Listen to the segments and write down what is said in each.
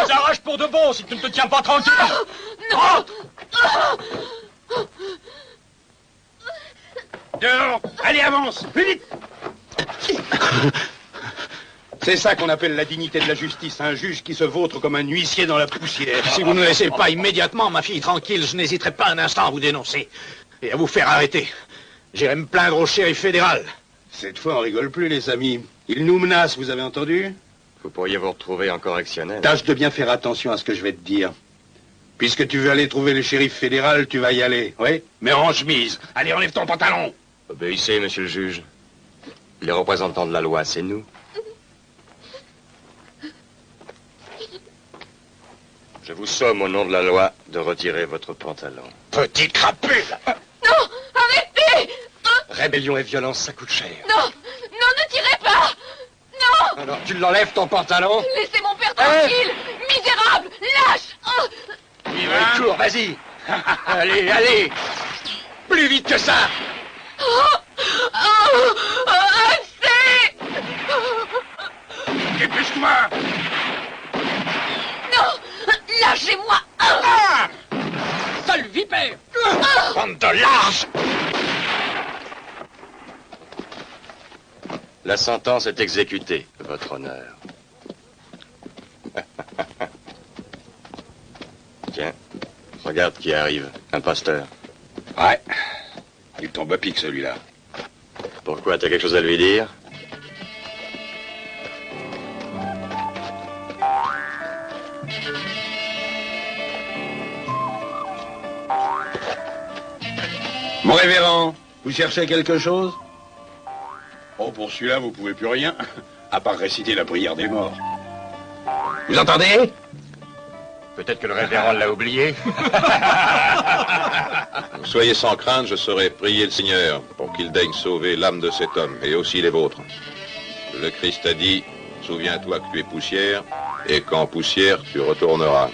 les arraches pour de bon si tu ne te tiens pas tranquille. Rentre. Dehors. Allez, avance. Plus vite. C'est ça qu'on appelle la dignité de la justice, un juge qui se vautre comme un huissier dans la poussière. Si vous ne laissez pas immédiatement ma fille tranquille, je n'hésiterai pas un instant à vous dénoncer et à vous faire arrêter. J'irai me plaindre au shérif fédéral. Cette fois, on rigole plus, les amis. Il nous menace, vous avez entendu? Vous pourriez vous retrouver en correctionnel. Tâche de bien faire attention à ce que je vais te dire. Puisque tu veux aller trouver le shérif fédéral, tu vas y aller, oui? Mais en chemise. Allez, enlève ton pantalon. Obéissez, monsieur le juge. Les représentants de la loi, c'est nous. Je vous somme au nom de la loi de retirer votre pantalon. Petite crapule! Non, arrêtez! Rébellion et violence, ça coûte cher. Non, non, ne tirez pas! Non! Alors, tu l'enlèves, ton pantalon? Laissez mon père tranquille! Misérable! Lâche! Cours, vas-y. Allez, allez. Plus vite que ça. Assez! Dépêche-toi! Non! Lâchez-moi! Sale vipère. Bande de large! La sentence est exécutée, votre honneur. Tiens, regarde qui arrive, un pasteur. Ouais. Il tombe à pic, celui-là. Pourquoi, t'as quelque chose à lui dire? Mon révérend, vous cherchez quelque chose? Oh, pour celui-là, vous pouvez plus rien, à part réciter la prière des morts. Vous entendez? Peut-être que le révérend l'a oublié. Soyez sans crainte, je saurai prier le Seigneur pour qu'il daigne sauver l'âme de cet homme et aussi les vôtres. Le Christ a dit, souviens-toi que tu es poussière et qu'en poussière tu retourneras.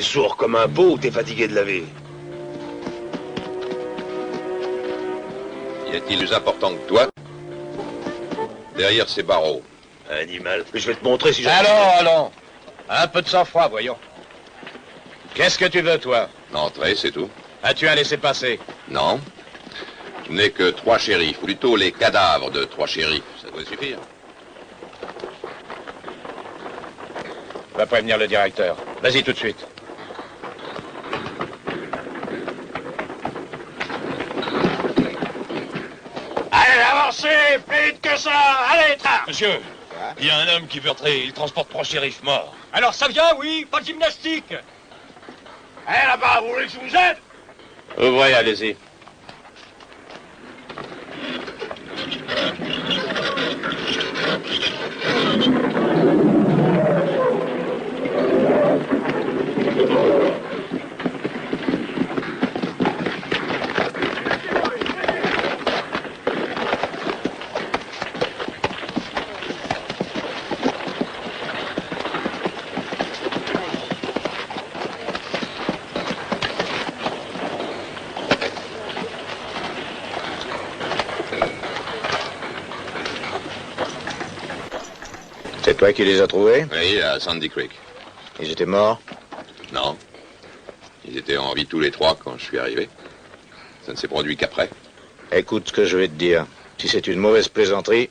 T'es sourd comme un pot ou t'es fatigué de laver? Y a-t-il plus important que toi? Derrière ces barreaux. Animal. Je vais te montrer si je... Allons. Un peu de sang-froid, voyons. Qu'est-ce que tu veux, toi? Entrer, c'est tout. As-tu un laissez-passer? Non. Je n'ai que 3 shérifs, ou plutôt les cadavres de 3 shérifs. Ça doit suffire. Va prévenir le directeur. Vas-y tout de suite. Allez, avancez! Plus vite que ça! Allez, train! Monsieur, il y a un homme qui veut entrer. Il transporte 3 shérifs morts. Alors ça vient, oui, pas de gymnastique. Allez là-bas, vous voulez que je vous aide? Ouvrez, allez-y. C'est toi qui les as trouvés? Oui, à Sandy Creek. Ils étaient morts? Non. Ils étaient en vie tous les 3 quand je suis arrivé. Ça ne s'est produit qu'après. Écoute ce que je vais te dire. Si c'est une mauvaise plaisanterie,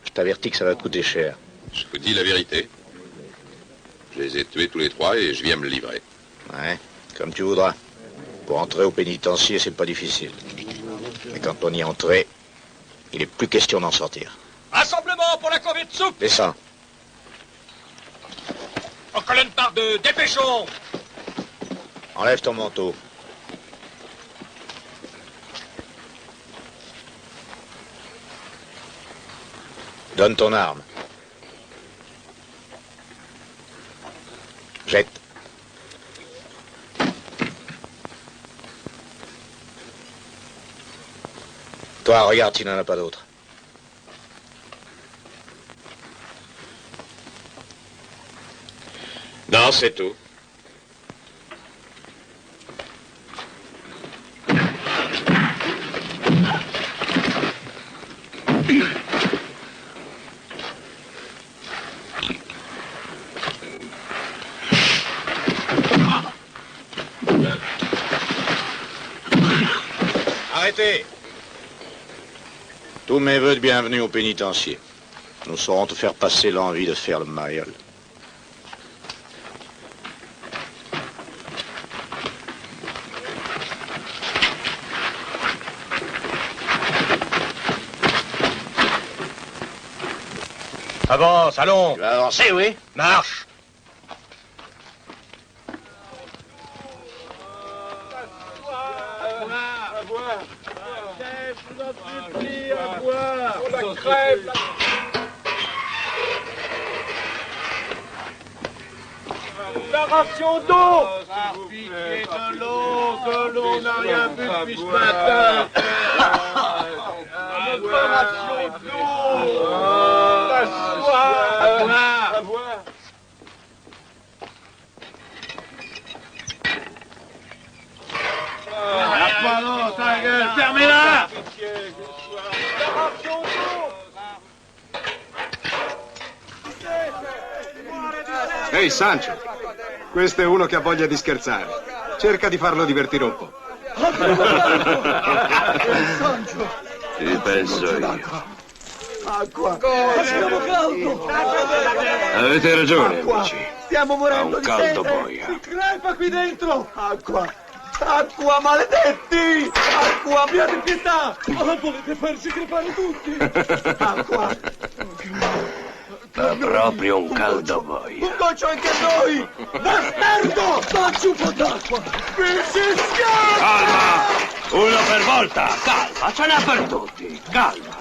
je t'avertis que ça va te coûter cher. Je vous dis la vérité. Je les ai tués tous les 3 et je viens me livrer. Ouais, comme tu voudras. Pour entrer au pénitencier, c'est pas difficile. Mais quand on y est entré, il est plus question d'en sortir. Rassemblement pour la corvée de soupe. Descends. En colonne par 2, dépêchons. Enlève ton manteau. Donne ton arme. Jette. Toi, regarde s'il n'en a pas d'autre. Non, c'est tout. Arrêtez! Tous mes vœux de bienvenue au pénitencier. Nous saurons te faire passer l'envie de faire le mariole. Avance, allons. Tu vas avancer, oui? Marche. La ration d'eau! Pitié de l'eau n'a rien bu depuis ce matin! Notre ration d'eau! La soif! Pas l'eau, ta gueule! Fermez-la! La ration d'eau! Ehi, Sancho, questo è uno che ha voglia di scherzare. Cerca di farlo divertire un po'. Ci penso io. Acqua! Siamo caldo! Avete ragione, amici. Stiamo morendo Ha un di caldo sete! boia. Si crepa qui dentro! Acqua! Acqua, maledetti! Acqua, abbiate pietà! Oh, volete farci crepare tutti! Acqua! Ha proprio un caldo boia. Un goccio anche a noi! Bastardo! Facci un po' d'acqua! Mi si schiaccia! Calma! Uno per volta! Calma, ce n'è per tutti! Calma!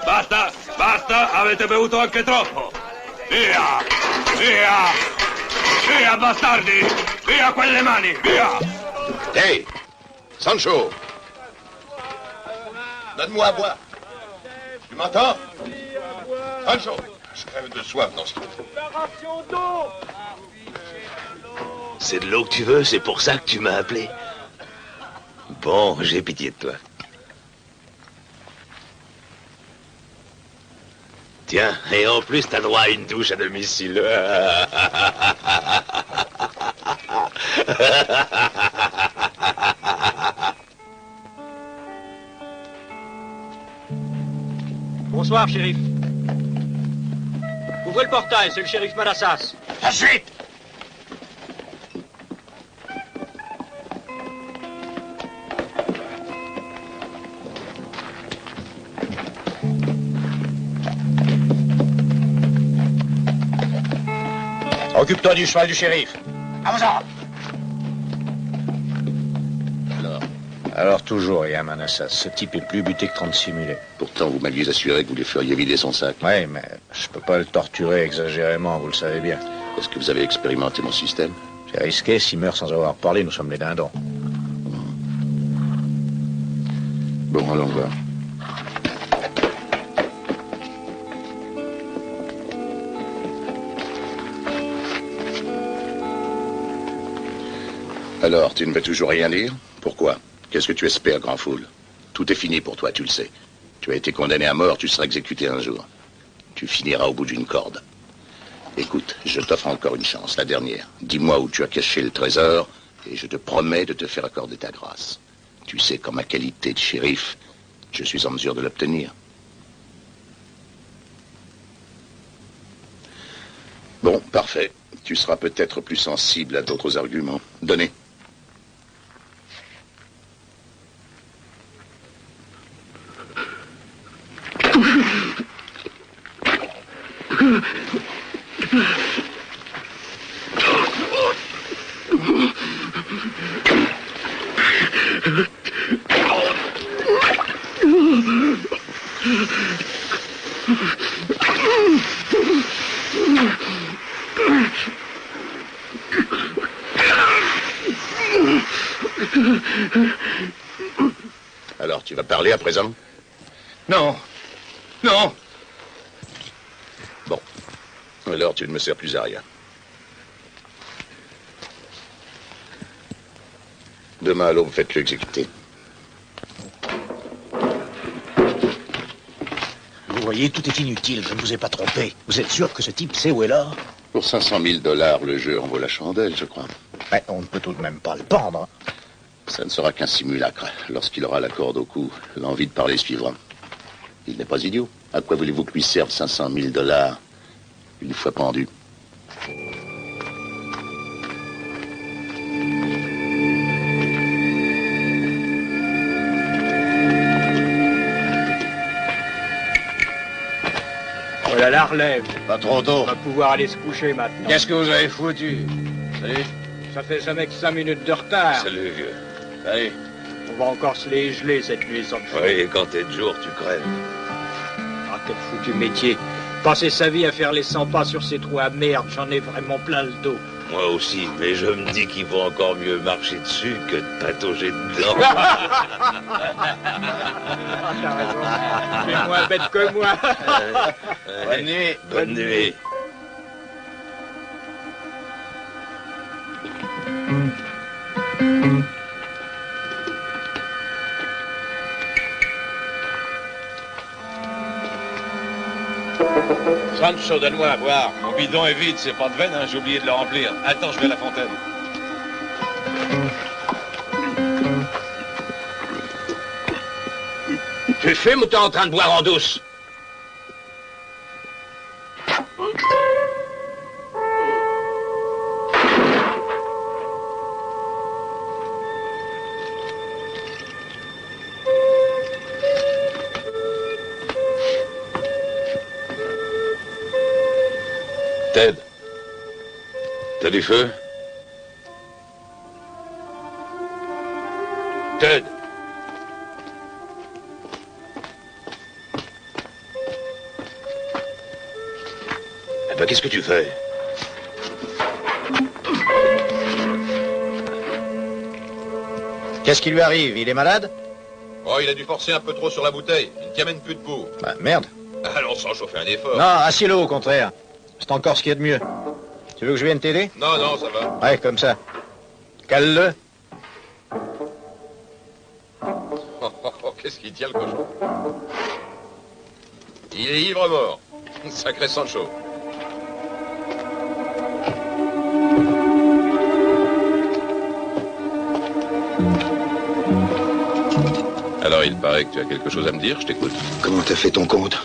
Basta! Basta! Avete bevuto anche troppo! Via! Via! Via, bastardi! Via quelle mani! Via! Hey, Sancho! Donne-moi à boire. Tu m'entends? Sancho! Je crève de soif dans ce trou. La ration d'eau! C'est de l'eau que tu veux, c'est pour ça que tu m'as appelé. Bon, j'ai pitié de toi. Tiens, et en plus, t'as droit à une douche à domicile. Bonsoir, shérif. Ouvrez le portail, c'est le shérif Manassas. La suite! Occupe-toi du cheval du shérif. Avance-en! Alors toujours, il y a Manassas. Ce type est plus buté que 36 mulets. Pourtant, vous m'aviez assuré que vous les feriez vider son sac. Oui, mais je peux pas le torturer exagérément, vous le savez bien. Est-ce que vous avez expérimenté mon système? C'est risqué, s'il meurt sans avoir parlé, nous sommes les dindons. Bon, allons voir. Alors, tu ne veux toujours rien dire? Pourquoi? Qu'est-ce que tu espères, grand foule? Tout est fini pour toi, tu le sais. Tu as été condamné à mort, tu seras exécuté un jour. Tu finiras au bout d'une corde. Écoute, je t'offre encore une chance, la dernière. Dis-moi où tu as caché le trésor, et je te promets de te faire accorder ta grâce. Tu sais qu'en ma qualité de shérif, je suis en mesure de l'obtenir. Bon, parfait. Tu seras peut-être plus sensible à d'autres arguments. Donnez. Alors, tu vas parler à présent? Non. Non. Bon. Alors, tu ne me sers plus à rien. Demain à l'aube, faites-le exécuter. Vous voyez, tout est inutile, je ne vous ai pas trompé. Vous êtes sûr que ce type sait où est l'or? Pour 500 000 $, le jeu en vaut la chandelle, je crois. Mais on ne peut tout de même pas le pendre. Ça ne sera qu'un simulacre. Lorsqu'il aura la corde au cou, l'envie de parler suivra. Il n'est pas idiot. À quoi voulez-vous que lui serve 500 000 $ une fois pendu? Voilà la relève. Pas trop tôt. On va pouvoir aller se coucher maintenant. Qu'est-ce que vous avez foutu? Salut. Ça fait jamais que 5 minutes de retard. Salut, vieux. Salut. On va encore se les geler cette nuit sans Oui, et quand t'es de jour, tu crèves. Ah, quel foutu métier. Passer sa vie à faire les 100 pas sur ces trous à merde, j'en ai vraiment plein le dos. Moi aussi, mais je me dis qu'il vaut encore mieux marcher dessus que de patauger dedans. Ah, t'as raison. Tu es moins bête que moi. Bonne nuit. Bonne nuit. Sancho, donne-moi à boire. Mon bidon est vide, c'est pas de veine, hein, j'ai oublié de le remplir. Attends, je vais à la fontaine. Tu fumes ou t'es en train de boire en douce? Ted, t'as du feu? Ted. Eh ben, qu'est-ce que tu fais? Qu'est-ce qui lui arrive? Il est malade? Oh, il a dû forcer un peu trop sur la bouteille. Il ne tient même plus debout. Bah, merde. Allons, Sancho, fais un effort. Non, assieds-le au contraire. C'est encore ce qu'il y a de mieux. Tu veux que je vienne t'aider? Non, non, ça va. Ouais, comme ça. Cale-le. Qu'est-ce qu'il tient, le cochon? Il est ivre-mort. Sacré Sancho. Alors, il paraît que tu as quelque chose à me dire, je t'écoute. Comment t'as fait ton compte?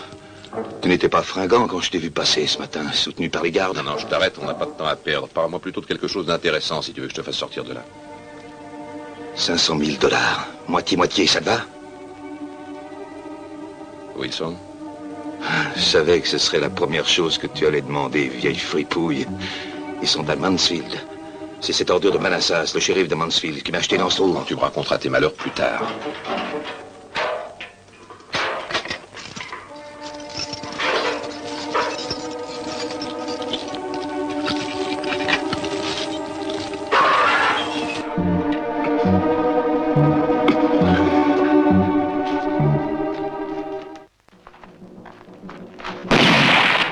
Tu n'étais pas fringant quand je t'ai vu passer ce matin, soutenu par les gardes. Non, non, je t'arrête, on n'a pas de temps à perdre. Parle-moi plutôt de quelque chose d'intéressant si tu veux que je te fasse sortir de là. 500 000 $. Moitié-moitié, ça te va? Wilson? Je savais que ce serait la première chose que tu allais demander, vieille fripouille. Ils sont à Mansfield. C'est cette ordure de Manassas, le shérif de Mansfield, qui m'a acheté dans ce trou. Tu me raconteras tes malheurs plus tard.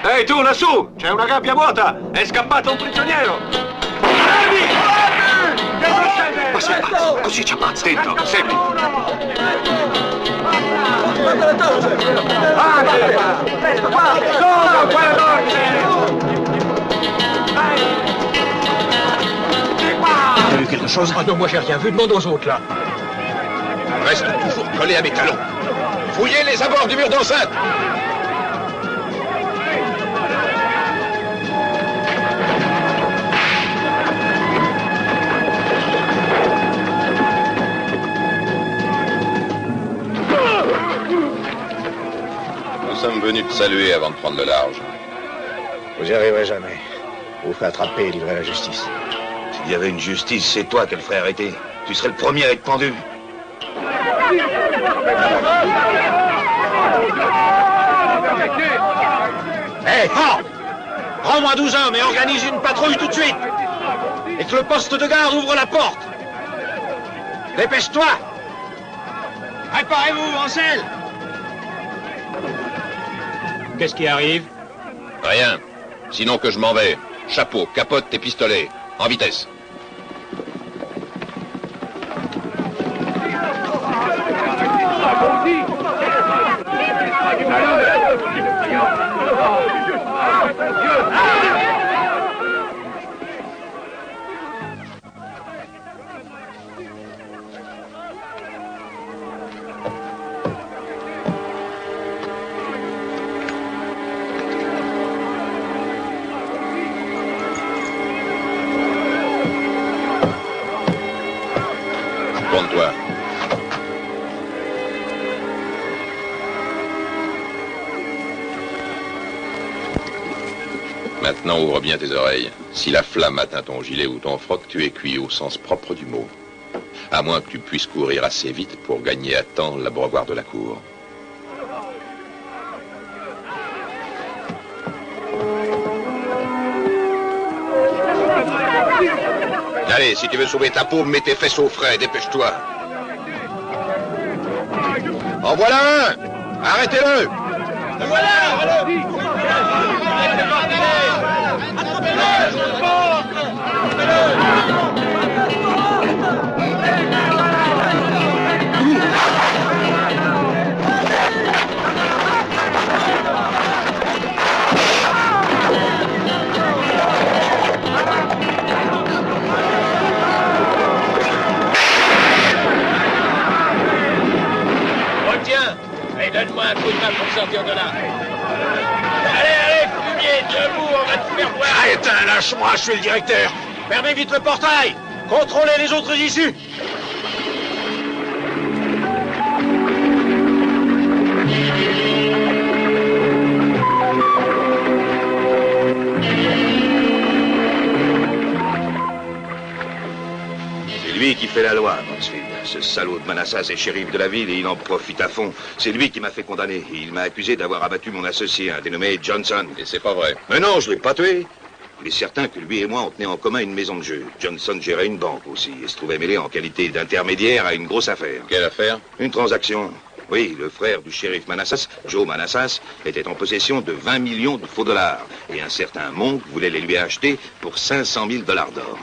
Ehi tu lassù! C'è una gabbia vuota! È scappato un prigioniero! Fermi! Ma sei pazzo! Così ci ammazzi! Dentro, segui! Guarda la torcia! Presto, qua! Solo! Quella d'ordine! T'as vu quelque chose? Ah non, moi j'ai rien vu, demande aux autres là. Reste toujours collé à mes talons. Fouillez les abords du mur d'enceinte! Nous sommes venus te saluer avant de prendre le large. Vous n'y arriverez jamais. Vous ferez attraper et livrer à la justice. S'il y avait une justice, c'est toi qu'elle ferait arrêter. Tu serais le premier à être pendu. Hé, fort! Prends-moi 12 hommes et organise une patrouille tout de suite! Et que le poste de garde ouvre la porte! Dépêche-toi! Préparez-vous, en selle! Qu'est-ce qui arrive? Rien. Sinon que je m'en vais. Chapeau, capote et pistolet. En vitesse. Tourne-toi. Maintenant, ouvre bien tes oreilles. Si la flamme atteint ton gilet ou ton froc, tu es cuit au sens propre du mot. À moins que tu puisses courir assez vite pour gagner à temps l'abreuvoir de la cour. Allez, si tu veux sauver ta peau, mets tes fesses au frais, dépêche-toi. En voilà un! Arrêtez-le! Voilà! Retiens! Et donne-moi un coup de main pour sortir de là. Allez, fumier, debout, on va te faire voir. Arrête, lâche-moi, je suis le directeur. Fermez vite le portail. Contrôlez les autres issues. C'est lui qui fait la loi, Mansfield. Ce salaud de Manassas est shérif de la ville et il en profite à fond. C'est lui qui m'a fait condamner. Il m'a accusé d'avoir abattu mon associé, un dénommé Johnson. Et c'est pas vrai. Mais non, je l'ai pas tué. Il est certain que lui et moi, on tenait en commun une maison de jeu. Johnson gérait une banque aussi et se trouvait mêlé en qualité d'intermédiaire à une grosse affaire. Quelle affaire? Une transaction. Oui, le frère du shérif Manassas, Joe Manassas, était en possession de 20 millions de faux dollars. Et un certain Monk voulait les lui acheter pour 500 000 $ d'or.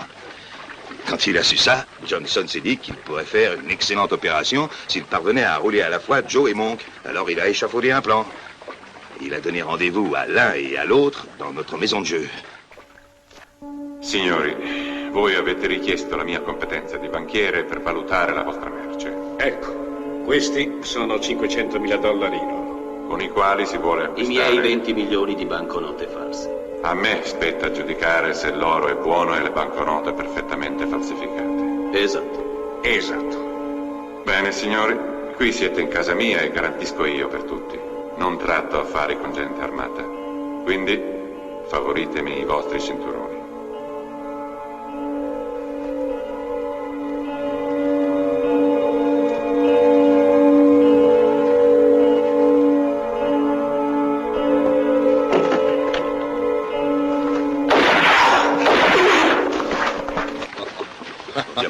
Quand il a su ça, Johnson s'est dit qu'il pourrait faire une excellente opération s'il parvenait à rouler à la fois Joe et Monk. Alors il a échafaudé un plan. Il a donné rendez-vous à l'un et à l'autre dans notre maison de jeu. Signori, voi avete richiesto la mia competenza di banchiere per valutare la vostra merce. Ecco. Questi sono 500.000 dollari in oro. Con i quali si vuole acquistare... I miei 20 milioni di banconote false. A me spetta giudicare se l'oro è buono e le banconote perfettamente falsificate. Esatto. Esatto. Bene, signori, qui siete in casa mia e garantisco io per tutti. Non tratto affari con gente armata. Quindi, favoritemi i vostri cinturoni.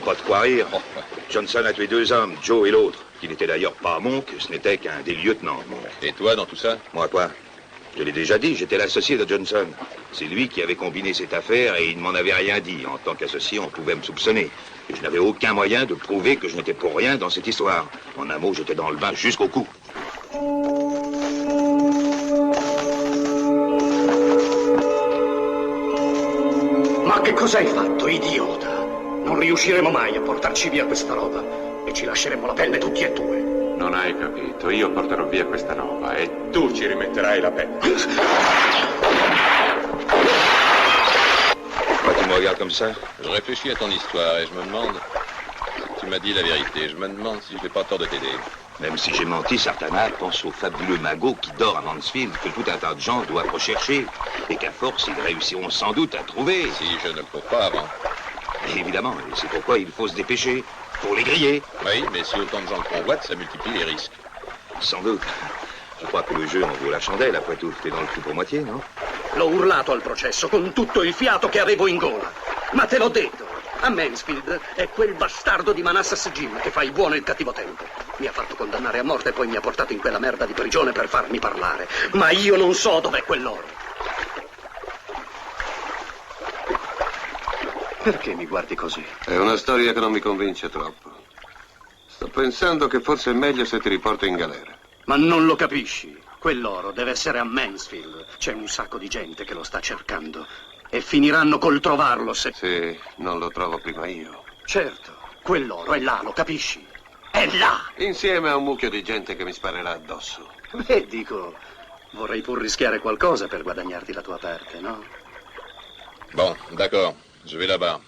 Pas de quoi rire. Johnson a tué 2 hommes, Joe et l'autre, qui n'était d'ailleurs pas Monk, ce n'était qu'un des lieutenants de Monk. Et toi, dans tout ça? Moi, quoi? Je l'ai déjà dit, j'étais l'associé de Johnson. C'est lui qui avait combiné cette affaire et il ne m'en avait rien dit. En tant qu'associé, on pouvait me soupçonner. Et je n'avais aucun moyen de prouver que je n'étais pour rien dans cette histoire. En un mot, j'étais dans le bain jusqu'au cou. Ma che cosa hai fatto, idiota? Non riusciremo mai a portarci via questa roba e ci lasceremo la pelle tutti e due. Non hai capito, io porterò via questa roba e tu ci rimetterai la pelle. Pourquoi tu me regardes comme ça? Je réfléchis à ton histoire et je me demande si tu m'as dit la vérité. Je me demande si je n'ai pas tort de t'aider. Même si j'ai menti, Sartana pense au fabuleux magot qui dort à Mansfield, que tout un tas de gens doivent rechercher, et qu'à force, ils réussiront sans doute à trouver. Si je ne le trouve pas avant. Évidemment, et c'est pourquoi il faut se dépêcher, pour les griller. Oui, mais si autant de gens le convoitent, ça multiplie les risques. Sans doute. Je crois che le jeu en vaut la chandelle, après tout. T'es dans le coup pour moitié, no? L'ho urlato al processo con tutto il fiato che avevo in gola. Ma te l'ho detto, a Mansfield è quel bastardo di Manassas Jim che fa il buono e il cattivo tempo. Mi ha fatto condannare a morte e poi mi ha portato in quella merda di prigione per farmi parlare. Ma io non so dov'è quell'oro. Perché mi guardi così? È una storia che non mi convince troppo. Sto pensando che forse è meglio se ti riporto in galera. Ma non lo capisci. Quell'oro deve essere a Mansfield. C'è un sacco di gente che lo sta cercando. E finiranno col trovarlo se... Se non lo trovo prima io. Certo, quell'oro è là, lo capisci? È là! Insieme a un mucchio di gente che mi sparerà addosso. Beh, dico, vorrei pur rischiare qualcosa per guadagnarti la tua parte, no? Bon, d'accord. Je vais là-bas.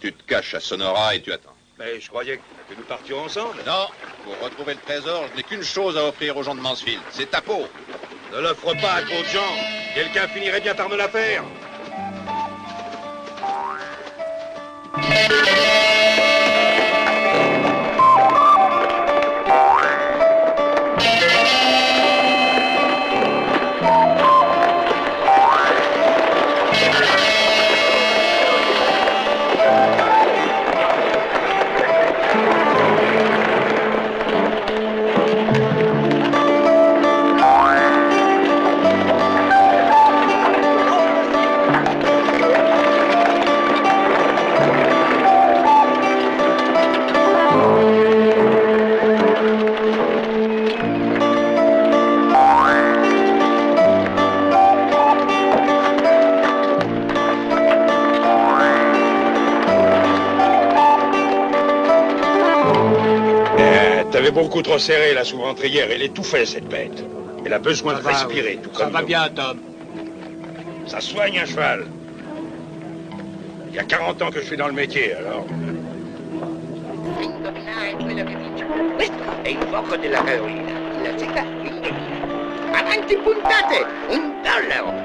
Tu te caches à Sonora et tu attends. Mais je croyais que nous partions ensemble. Non, pour retrouver le trésor, je n'ai qu'une chose à offrir aux gens de Mansfield. C'est ta peau. Ne l'offre pas à trop de gens. Quelqu'un finirait bien par me la faire. T'avais beaucoup trop serré la sous-ventrière, elle étouffait cette bête. Elle a besoin de respirer, tout comme Ça va nous. bien, Tom. Ça soigne un cheval. Il y a 40 ans que je suis dans le métier, alors... Questo è il fuoco della Carolina. La sera indovina. Avanti puntate! $1!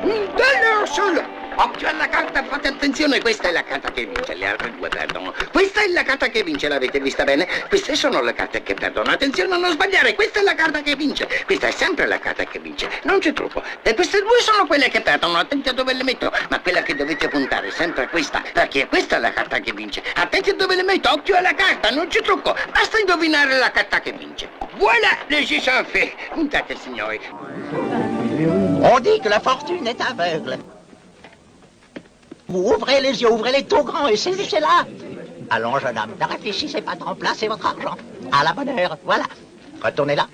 $1 solo! Occhio alla carta, fate attenzione, questa è la carta che vince, le altre due perdono. Questa è la carta che vince, l'avete vista bene? Queste sono le carte che perdono. Attenzione a non sbagliare, questa è la carta che vince. Questa è sempre la carta che vince, non c'è trucco. E queste due sono quelle che perdono, attenti a dove le metto. Ma quella che dovete puntare è sempre questa, perché questa è la carta che vince. Attenti a dove le metto, occhio alla carta, non c'è trucco. Basta indovinare la carta che vince. Voilà, les jeux sont faits. Puntate, signori. On dit que la fortune est aveugle. Vous ouvrez les yeux, ouvrez-les tout grands et c'est là. Allons, jeune homme, ne réfléchissez pas trop, placez votre argent. À la bonne heure, voilà. Retournez là.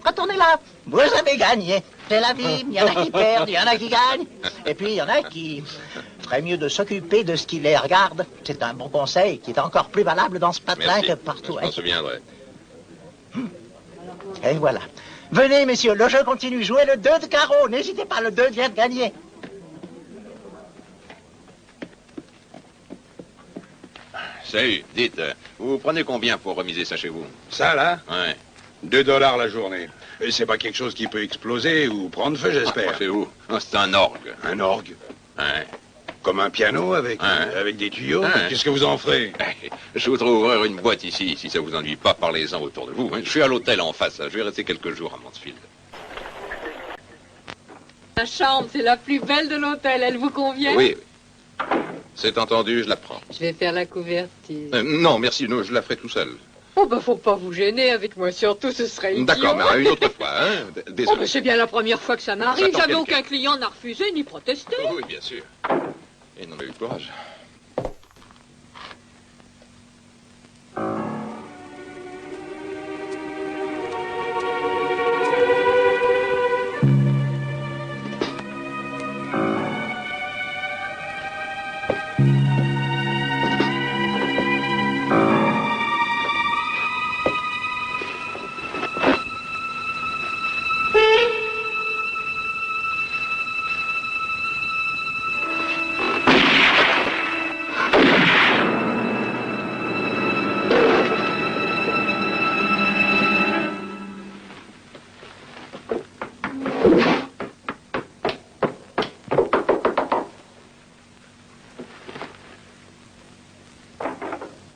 Retournez là. Vous avez gagné. C'est la vie. Il y en a qui perdent, il y en a qui gagnent. Et puis, il y en a qui ferait mieux de s'occuper de ce qui les regarde. C'est un bon conseil qui est encore plus valable dans ce patelin que partout. Je m'en souviendrai. Et voilà. Venez, messieurs, le jeu continue. Jouez le 2 de carreau. N'hésitez pas, le 2 vient de gagner. Salut, dites, vous prenez combien pour remiser ça chez vous? Ça, là? Ouais. $2 la journée. Et c'est pas quelque chose qui peut exploser ou prendre feu, j'espère. Chez vous? Oh, c'est un orgue. Un orgue? Ouais. Comme un piano avec des tuyaux? Ouais. Qu'est-ce que vous en ferez? Je voudrais ouvrir une boîte ici. Si ça vous ennuie pas, parlez-en autour de vous. Je suis à l'hôtel en face. Je vais rester quelques jours à Mansfield. La chambre, c'est la plus belle de l'hôtel. Elle vous convient? Oui. C'est entendu, je la prends. Je vais faire la couverture. Non, merci, non, je la ferai tout seul. Oh, ben, faut pas vous gêner avec moi, surtout, ce serait idiot. D'accord, mais une autre fois, hein. Désolé. Oh, ben, c'est bien la première fois que ça m'arrive. J'attends Jamais quelqu'un. aucun client n'a refusé ni protesté. Oui, bien sûr. Et non, mais eu de courage.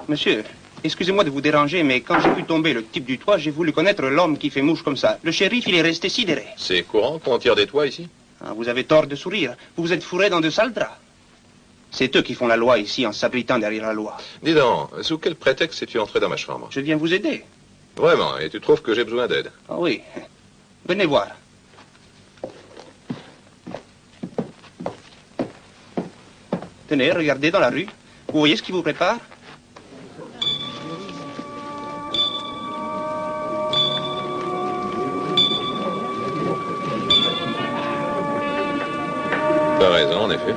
Monsieur, excusez-moi de vous déranger, mais quand j'ai vu tomber le type du toit, j'ai voulu connaître l'homme qui fait mouche comme ça. Le shérif, il est resté sidéré. C'est courant qu'on tire des toits ici? Ah, vous avez tort de sourire. Vous vous êtes fourré dans de sales draps. C'est eux qui font la loi ici en s'abritant derrière la loi. Dis donc, sous quel prétexte es-tu entré dans ma chambre? Je viens vous aider. Vraiment, et tu trouves que j'ai besoin d'aide? Ah oui. Venez voir. Tenez, regardez dans la rue. Vous voyez ce qui vous prépare? T'as raison, en effet.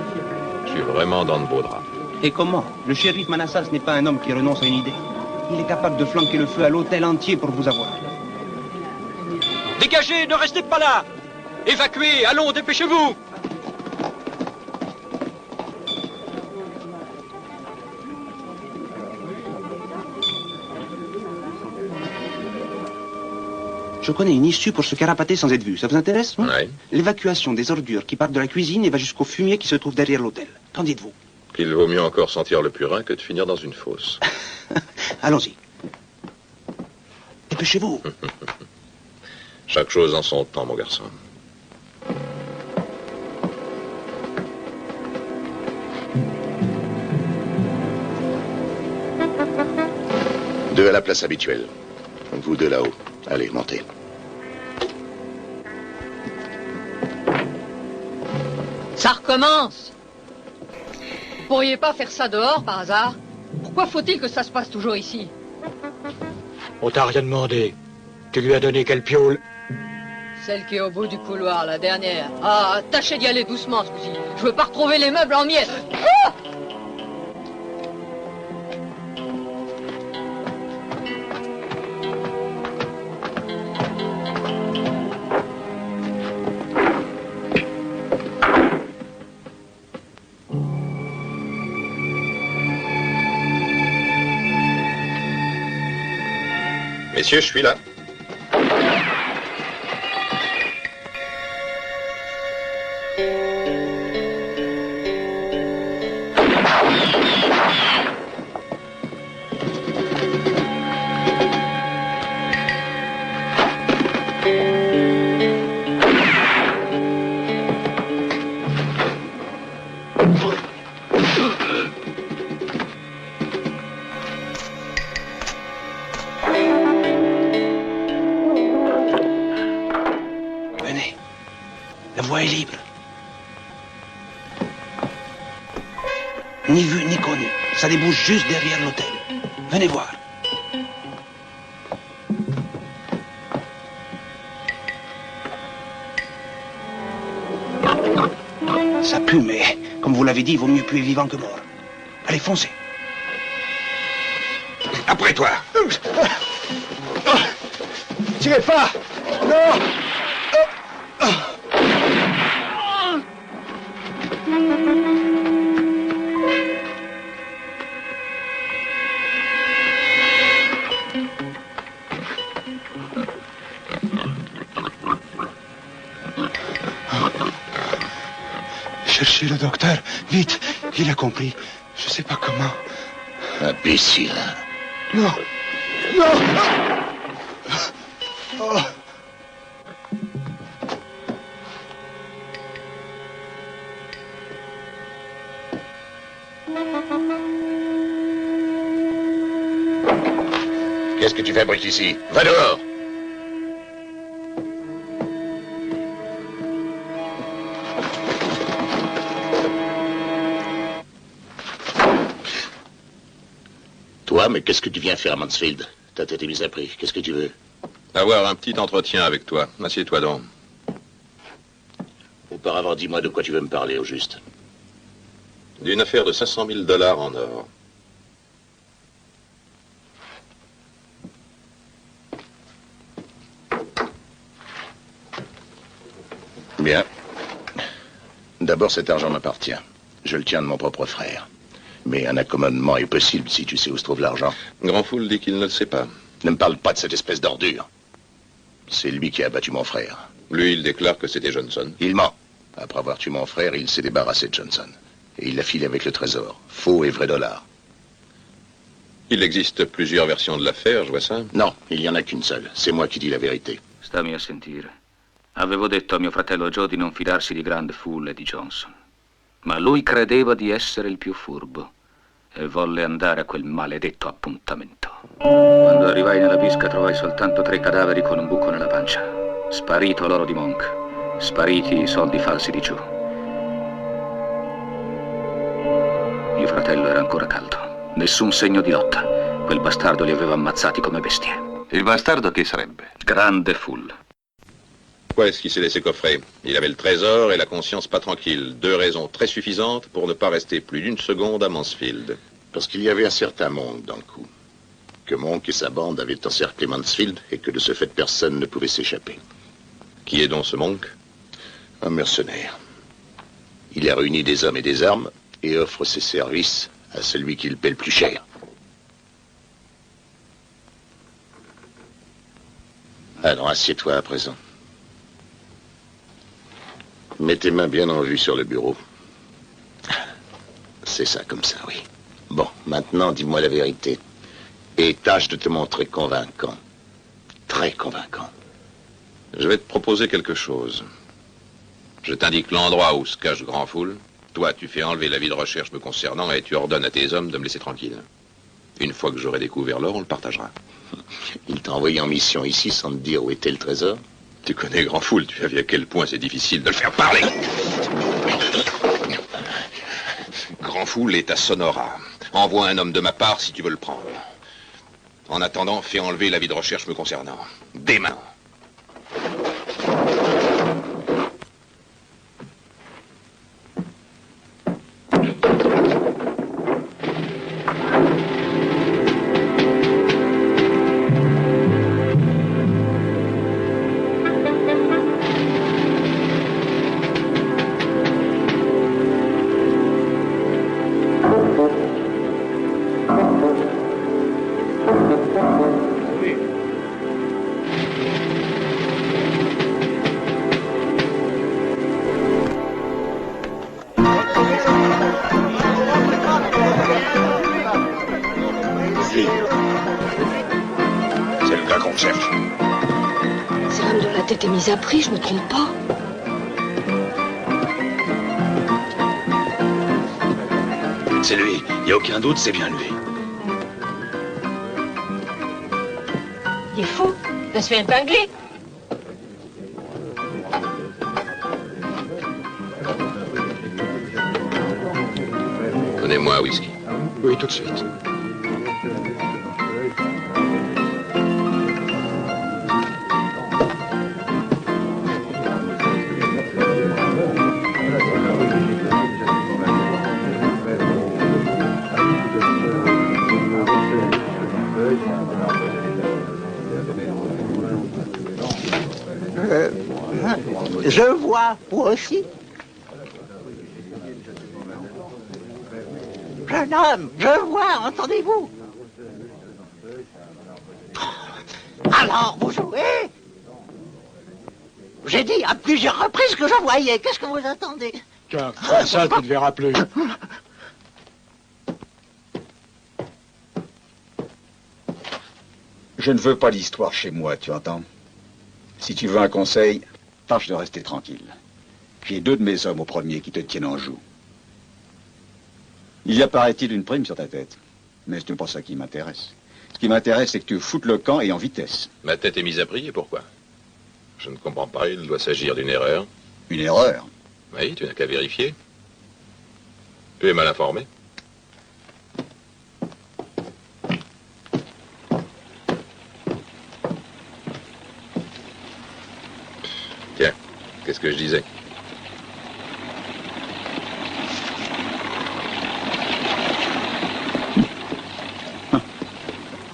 Je suis vraiment dans de beaux draps. Et comment? Le shérif Manassas n'est pas un homme qui renonce à une idée. Il est capable de flanquer le feu à l'hôtel entier pour vous avoir. Dégagez, ne restez pas là! Évacuez, allons, dépêchez-vous! Je connais une issue pour se carapater sans être vu. Ça vous intéresse? Oui. L'évacuation des ordures qui partent de la cuisine et va jusqu'au fumier qui se trouve derrière l'hôtel. Qu'en dites-vous? Qu'il vaut mieux encore sentir le purin que de finir dans une fosse. Allons-y. Dépêchez-vous. Chaque chose en son temps, mon garçon. Deux à la place habituelle. Vous deux là-haut. Allez, montez. Ça recommence. Vous pourriez pas faire ça dehors, par hasard? Pourquoi faut-il que ça se passe toujours ici? On t'a rien demandé. Tu lui as donné quelle piole? Celle qui est au bout du couloir, la dernière. Ah, tâchez d'y aller doucement, ce coup-ci. Je veux pas retrouver les meubles en miettes. Ah! Messieurs, je suis là. La voie est libre. Ni vu ni connu. Ça débouche juste derrière l'hôtel. Venez voir. Ça pue, mais comme vous l'avez dit, il vaut mieux puer vivant que mort. Allez, foncez. Après toi. Tirez pas! Non! Cherchez le docteur, vite. Il a compris. Je sais pas comment. Imbécile. Non! Non! Oh. Qu'est-ce que tu fabriques ici? Va dehors! Toi, mais qu'est-ce que tu viens faire à Mansfield? Ta tête est mise à prix. Qu'est-ce que tu veux? Avoir un petit entretien avec toi. Assieds-toi donc. Auparavant, dis-moi de quoi tu veux me parler, au juste. D'une affaire de 500 000 $ en or. Bien. D'abord, cet argent m'appartient. Je le tiens de mon propre frère. Mais un accommodement est possible si tu sais où se trouve l'argent. Grandfool dit qu'il ne le sait pas. Ne me parle pas de cette espèce d'ordure. C'est lui qui a abattu mon frère. Lui, il déclare que c'était Johnson. Il ment. Après avoir tué mon frère, il s'est débarrassé de Johnson. Et il l'a filé avec le trésor. Faux et vrai dollar. Il existe plusieurs versions de l'affaire, je vois ça. Non, il n'y en a qu'une seule. C'est moi qui dis la vérité. Stammi a sentire. Avevo detto a mio fratello Joe di non fidarsi di Grandfool e di Johnson. Ma lui credeva di essere il più furbo e volle andare a quel maledetto appuntamento. Quando arrivai nella bisca trovai soltanto 3 cadaveri con un buco nella pancia. Sparito l'oro di Monk, spariti i soldi falsi di Joe. Mio fratello era ancora caldo, nessun segno di lotta. Quel bastardo li aveva ammazzati come bestie. Il bastardo chi sarebbe? Grandfool. Pourquoi est-ce qu'il s'est laissé coffrer? Il avait le trésor et la conscience pas tranquille. 2 raisons très suffisantes pour ne pas rester plus d'une seconde à Mansfield. Parce qu'il y avait un certain Monk dans le coup. Que Monk et sa bande avaient encerclé Mansfield et que de ce fait personne ne pouvait s'échapper. Qui est donc ce Monk? Un mercenaire. Il a réuni des hommes et des armes et offre ses services à celui qui le paie le plus cher. Alors, assieds-toi à présent. Mets tes mains bien en vue sur le bureau. C'est ça, comme ça, oui. Bon, maintenant, dis-moi la vérité. Et tâche de te montrer convaincant. Très convaincant. Je vais te proposer quelque chose. Je t'indique l'endroit où se cache Grandfool. Toi, tu fais enlever l'avis de recherche me concernant et tu ordonnes à tes hommes de me laisser tranquille. Une fois que j'aurai découvert l'or, on le partagera. Il t'a envoyé en mission ici sans te dire où était le trésor? Tu connais Grandfool, tu as vu à quel point c'est difficile de le faire parler. Grandfool est à Sonora. Envoie un homme de ma part si tu veux le prendre. En attendant, fais enlever l'avis de recherche me concernant. Des mains. C'est le gars qu'on cherche. C'est l'homme dont la tête est mise à prix, je me trompe pas. C'est lui. Il n'y a aucun doute, c'est bien lui. Il est fou. Il va se faire épingler. Donnez-moi un whisky. Oui, tout de suite. Je vois, vous aussi. Jeune homme, je vois, entendez-vous? Alors, vous jouez? J'ai dit à plusieurs reprises que je voyais. Qu'est-ce que vous attendez? Tiens, ça, tu ne verras plus. Je ne veux pas d'histoire chez moi, tu entends? Si tu veux un conseil, tâche de rester tranquille. J'ai 2 de mes hommes au premier qui te tiennent en joue. Il y a, paraît-il, une prime sur ta tête. Mais ce n'est pas ça qui m'intéresse. Ce qui m'intéresse, c'est que tu foutes le camp et en vitesse. Ma tête est mise à prix, et pourquoi? Je ne comprends pas, il doit s'agir d'une erreur. Une erreur? Oui, tu n'as qu'à vérifier. Tu es mal informé. Tiens, qu'est-ce que je disais?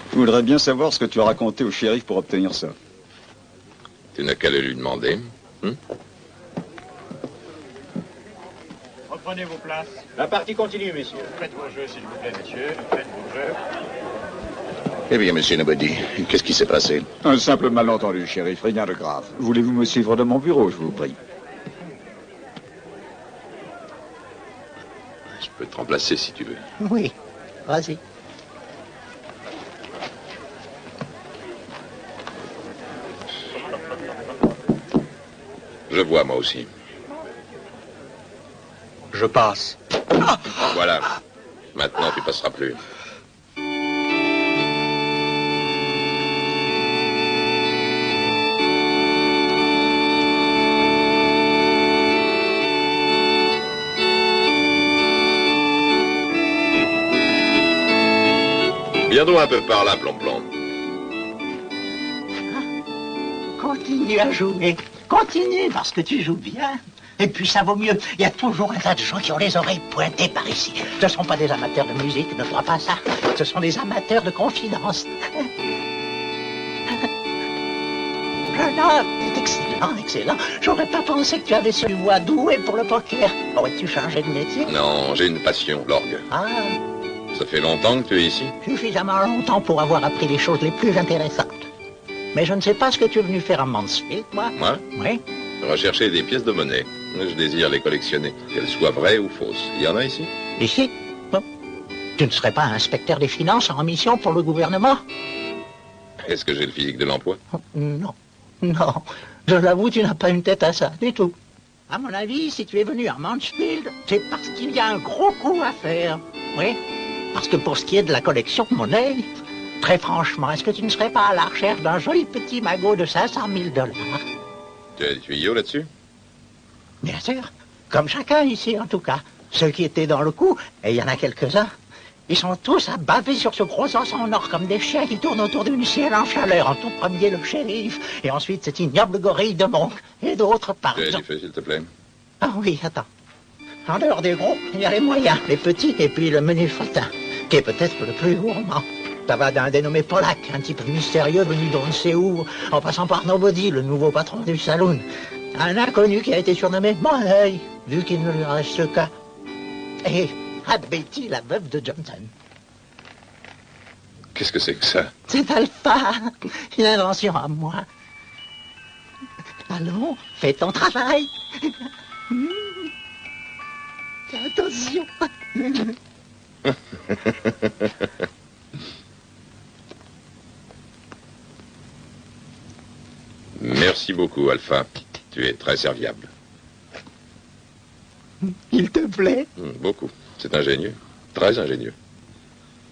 Je voudrais bien savoir ce que tu as raconté au shérif pour obtenir ça. Tu n'as qu'à le lui demander. Reprenez vos places. La partie continue, messieurs. Faites vos jeux, s'il vous plaît, messieurs. Faites vos jeux. Eh bien, monsieur Nobody, qu'est-ce qui s'est passé? Un simple malentendu, shérif, rien de grave. Voulez-vous me suivre de mon bureau, je vous prie? Je peux te remplacer si tu veux. Oui, vas-y. Je vois, moi aussi. Je passe. Voilà. Maintenant, tu passeras plus. Viens donc un peu par là, Plomb-Plomb. Continue à jouer. Continue, parce que tu joues bien. Et puis ça vaut mieux. Il y a toujours un tas de gens qui ont les oreilles pointées par ici. Ce ne sont pas des amateurs de musique, ne crois pas ça. Ce sont des amateurs de confidence. Jeune homme, c'est excellent, excellent. J'aurais pas pensé que tu avais ce voix doué pour le poker. Aurais-tu changé de métier? Non, j'ai une passion, l'orgue. Ah, Ça fait longtemps que tu es ici? suffisamment longtemps pour avoir appris les choses les plus intéressantes. Mais je ne sais pas ce que tu es venu faire à Mansfield, moi. Moi? Oui. Rechercher des pièces de monnaie. Je désire les collectionner, qu'elles soient vraies ou fausses. Il y en a ici? Ici? Bon. Tu ne serais pas inspecteur des finances en mission pour le gouvernement? Est-ce que j'ai le physique de l'emploi? Non. Non. Je l'avoue, tu n'as pas une tête à ça, du tout. À mon avis, si tu es venu à Mansfield, c'est parce qu'il y a un gros coup à faire. Oui. Parce que pour ce qui est de la collection de monnaie, très franchement, est-ce que tu ne serais pas à la recherche d'un joli petit magot de 500 000 $? Tu as des tuyaux là-dessus? Bien sûr. Comme chacun ici, en tout cas. Ceux qui étaient dans le coup, et il y en a quelques-uns, ils sont tous à baver sur ce gros os en or comme des chiens qui tournent autour d'une ciel en chaleur. En tout premier, le shérif, et ensuite cet ignoble gorille de Monk, et d'autres par Tu as du exemple. feu, s'il te plaît. Ah oui, attends. En dehors des gros, il y a les moyens, les petits, et puis le menu fatin, qui est peut-être le plus gourmand. Ça va d'un dénommé Pollack, un type mystérieux venu d'on ne sait où, en passant par Nobody, le nouveau patron du saloon. Un inconnu qui a été surnommé Money, vu qu'il ne lui reste qu'un. Et à Betty, la veuve de Johnson. Qu'est-ce que c'est que ça? C'est Alpha, une invention à moi. Allons, fais ton travail. Attention. Merci beaucoup, Alpha. Tu es très serviable. Il te plaît? Beaucoup. C'est ingénieux. Très ingénieux.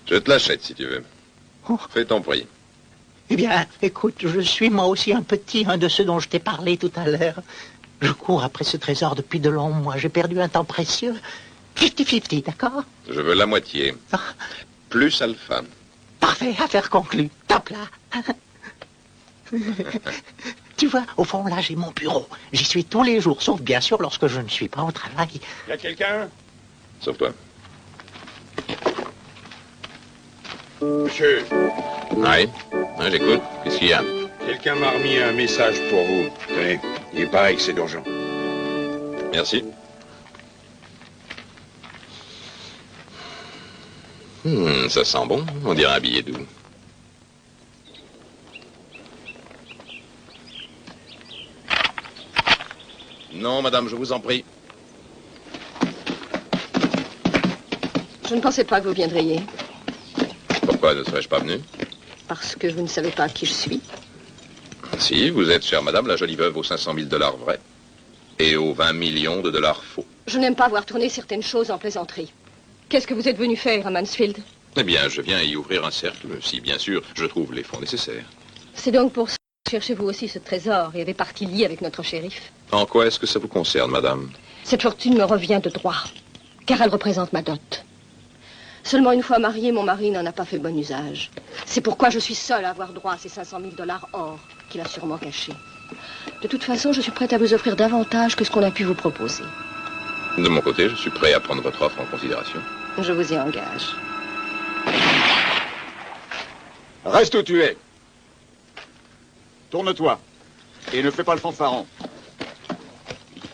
Je te l'achète si tu veux. Fais ton prix. Eh bien, écoute, je suis moi aussi un de ceux dont je t'ai parlé tout à l'heure. Je cours après ce trésor depuis de longs mois. J'ai perdu un temps précieux. 50-50, d'accord? Je veux la moitié. Plus alpha. Parfait, affaire conclue. Top là. Tu vois, au fond, là, j'ai mon bureau. J'y suis tous les jours, sauf bien sûr lorsque je ne suis pas au travail. Y a quelqu'un? Sauf toi. Monsieur. Oui, j'écoute. Qu'est-ce qu'il y a? Quelqu'un m'a remis un message pour vous. Tenez, il paraît que c'est urgent. Merci. Ça sent bon. On dirait un billet doux. Non, madame, je vous en prie. Je ne pensais pas que vous viendriez. Pourquoi ne serais-je pas venu? Parce que vous ne savez pas qui je suis. Si, vous êtes, chère madame, la jolie veuve aux 500 000 $ vrais et aux 20 millions de dollars faux. Je n'aime pas voir tourner certaines choses en plaisanterie. Qu'est-ce que vous êtes venu faire à Mansfield? Eh bien, je viens y ouvrir un cercle, si, bien sûr, je trouve les fonds nécessaires. C'est donc pour ça que cherchez-vous aussi ce trésor et avez partie liée avec notre shérif. En quoi est-ce que ça vous concerne, madame? Cette fortune me revient de droit, car elle représente ma dot. Seulement une fois marié, mon mari n'en a pas fait bon usage. C'est pourquoi je suis seule à avoir droit à ces 500 000 $ or qu'il a sûrement cachés. De toute façon, je suis prête à vous offrir davantage que ce qu'on a pu vous proposer. De mon côté, je suis prêt à prendre votre offre en considération. Je vous y engage. Reste où tu es. Tourne-toi. Et ne fais pas le fanfaron.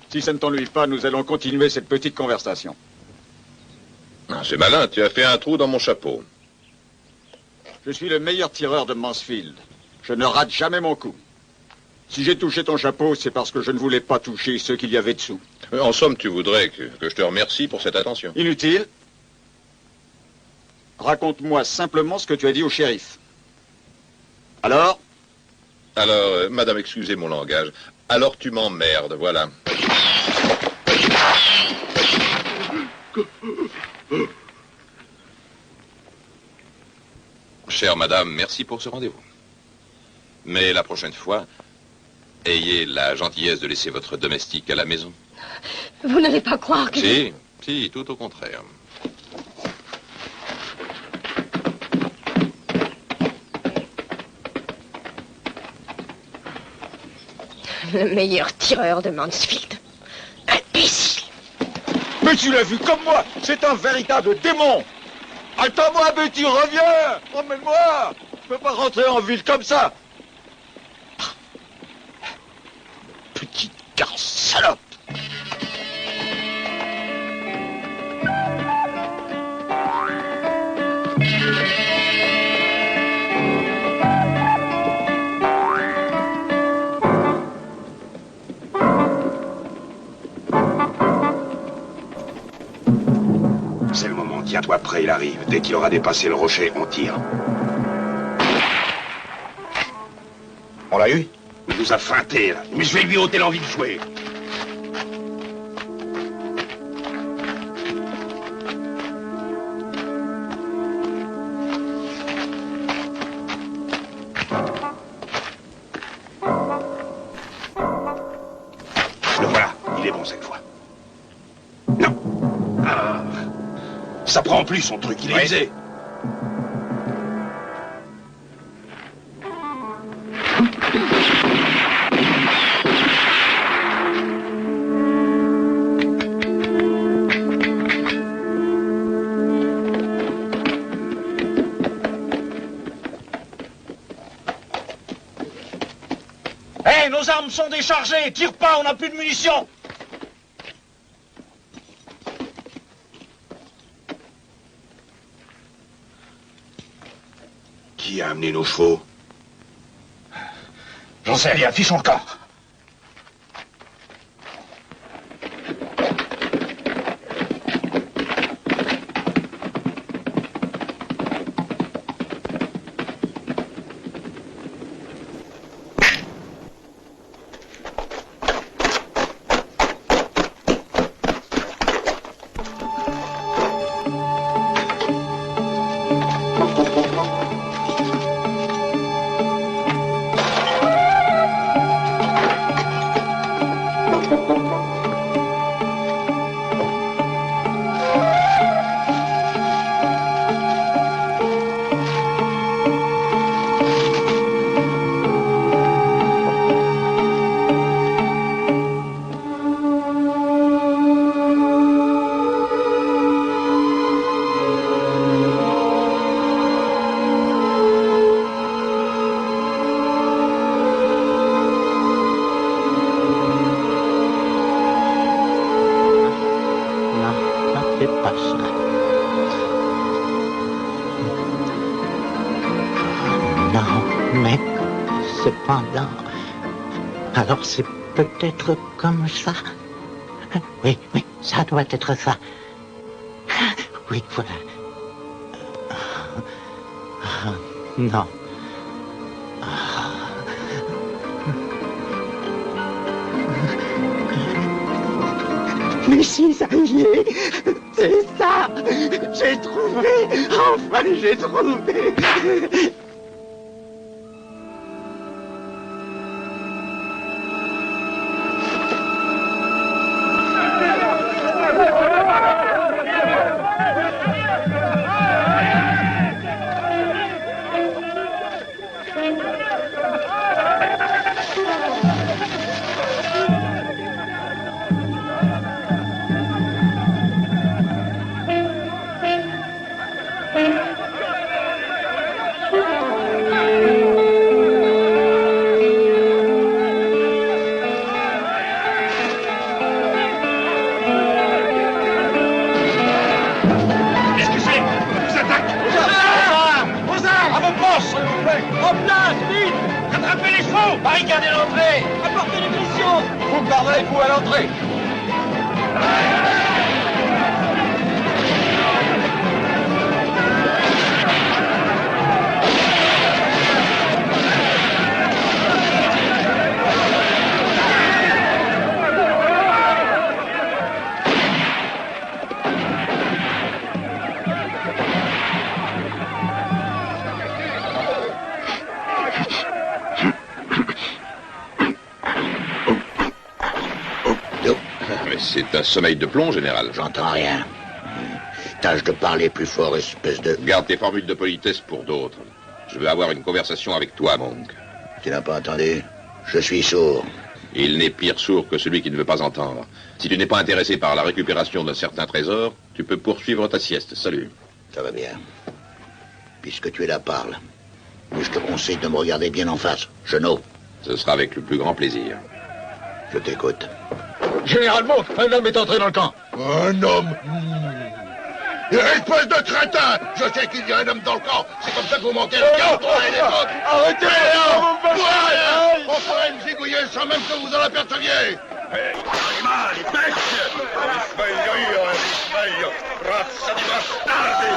Si ça ne t'ennuie pas, nous allons continuer cette petite conversation. C'est malin, tu as fait un trou dans mon chapeau. Je suis le meilleur tireur de Mansfield. Je ne rate jamais mon coup. Si j'ai touché ton chapeau, c'est parce que je ne voulais pas toucher ceux qu'il y avait dessous. En somme, tu voudrais que je te remercie pour cette attention. Inutile. Raconte-moi simplement ce que tu as dit au shérif. Alors, madame, excusez mon langage. Alors tu m'emmerdes, voilà. Chère madame, merci pour ce rendez-vous. Mais la prochaine fois, ayez la gentillesse de laisser votre domestique à la maison. Vous n'allez pas croire que... Si, tout au contraire. Le meilleur tireur de Mansfield. Imbécile. mais tu l'as vu comme moi. C'est un véritable démon. Attends-moi, Betty, reviens. Emmène-moi. Je peux pas rentrer en ville comme ça. Petite garce salope. C'est le moment, tiens-toi prêt, il arrive. Dès qu'il aura dépassé le rocher, on tire. On l'a eu? Il nous a feinté, là. Mais je vais lui ôter l'envie de jouer. Le voilà, il est bon cette fois. Non. Ah. Ça prend plus son truc, il est usé. Hé, nos armes sont déchargées. Tire pas, on n'a plus de munitions. Qui a amené nos chevaux? J'en sais rien, fichons le camp. pas ça. Non, mais cependant... Alors c'est peut-être comme ça. Oui, oui, ça doit être ça. Oui, voilà. Non. Mais si, ça y est, c'est ça. J'ai trouvé. Enfin, j'ai trouvé. C'est un sommeil de plomb, général. J'entends rien. Tâche de parler plus fort, espèce de... Garde tes formules de politesse pour d'autres. Je veux avoir une conversation avec toi, Monk. Tu n'as pas entendu? Je suis sourd. Il n'est pire sourd que celui qui ne veut pas entendre. Si tu n'es pas intéressé par la récupération d'un certain trésor, tu peux poursuivre ta sieste. Salut. Ça va bien. Puisque tu es là, parle. Mais je te conseille de me regarder bien en face. Genou. Ce sera avec le plus grand plaisir. Je t'écoute. Général Monk, un homme est entré dans le camp. Un homme? Espèce de crétin! Je sais qu'il y a un homme dans le camp. C'est comme ça que vous manquez le camp, toi et les autres. Arrêtez! On pourrait me zigouiller sans même que vous en aperceviez. Animali, bestie! Risveglio io, risveglio! Razza di bastardi!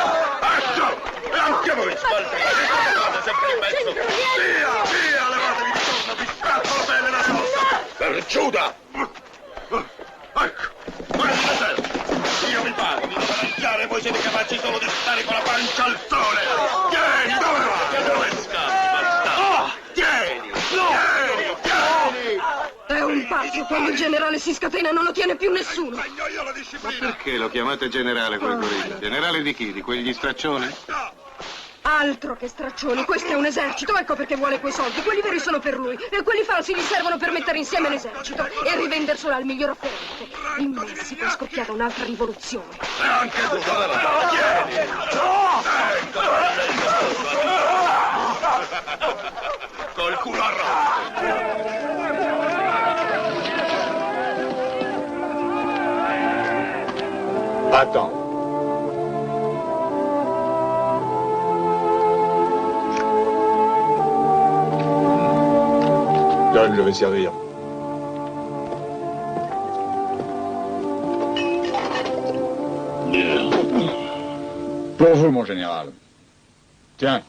Ecco! E anche voi, sbalzate sempre in mezzo! Via, via, levatevi di torno, vi strappo la pelle da sotto! Per Giuda! Ecco! Guardate! Io vi pago di non mangiare, voi siete capaci solo di stare con la pancia al sole! Tieni, dove vai? Dove scappi, bastardo? Tieni! Tieni! Tieni! È un pazzo, quando il generale si scatena non lo tiene più nessuno. Ma perché lo chiamate generale quel gorilla? Generale di chi? Di quegli straccioni? Altro che straccioni, questo è un esercito, ecco perché vuole quei soldi. Quelli veri sono per lui e quelli falsi gli servono per mettere insieme l'esercito e rivenderselo al miglior offerente. In Messico è scoppiata un'altra rivoluzione. E anche tu, dove vai? Tieni! Col culo a Attends. Donne, je vais servir. Pour vous, mon général. Tiens,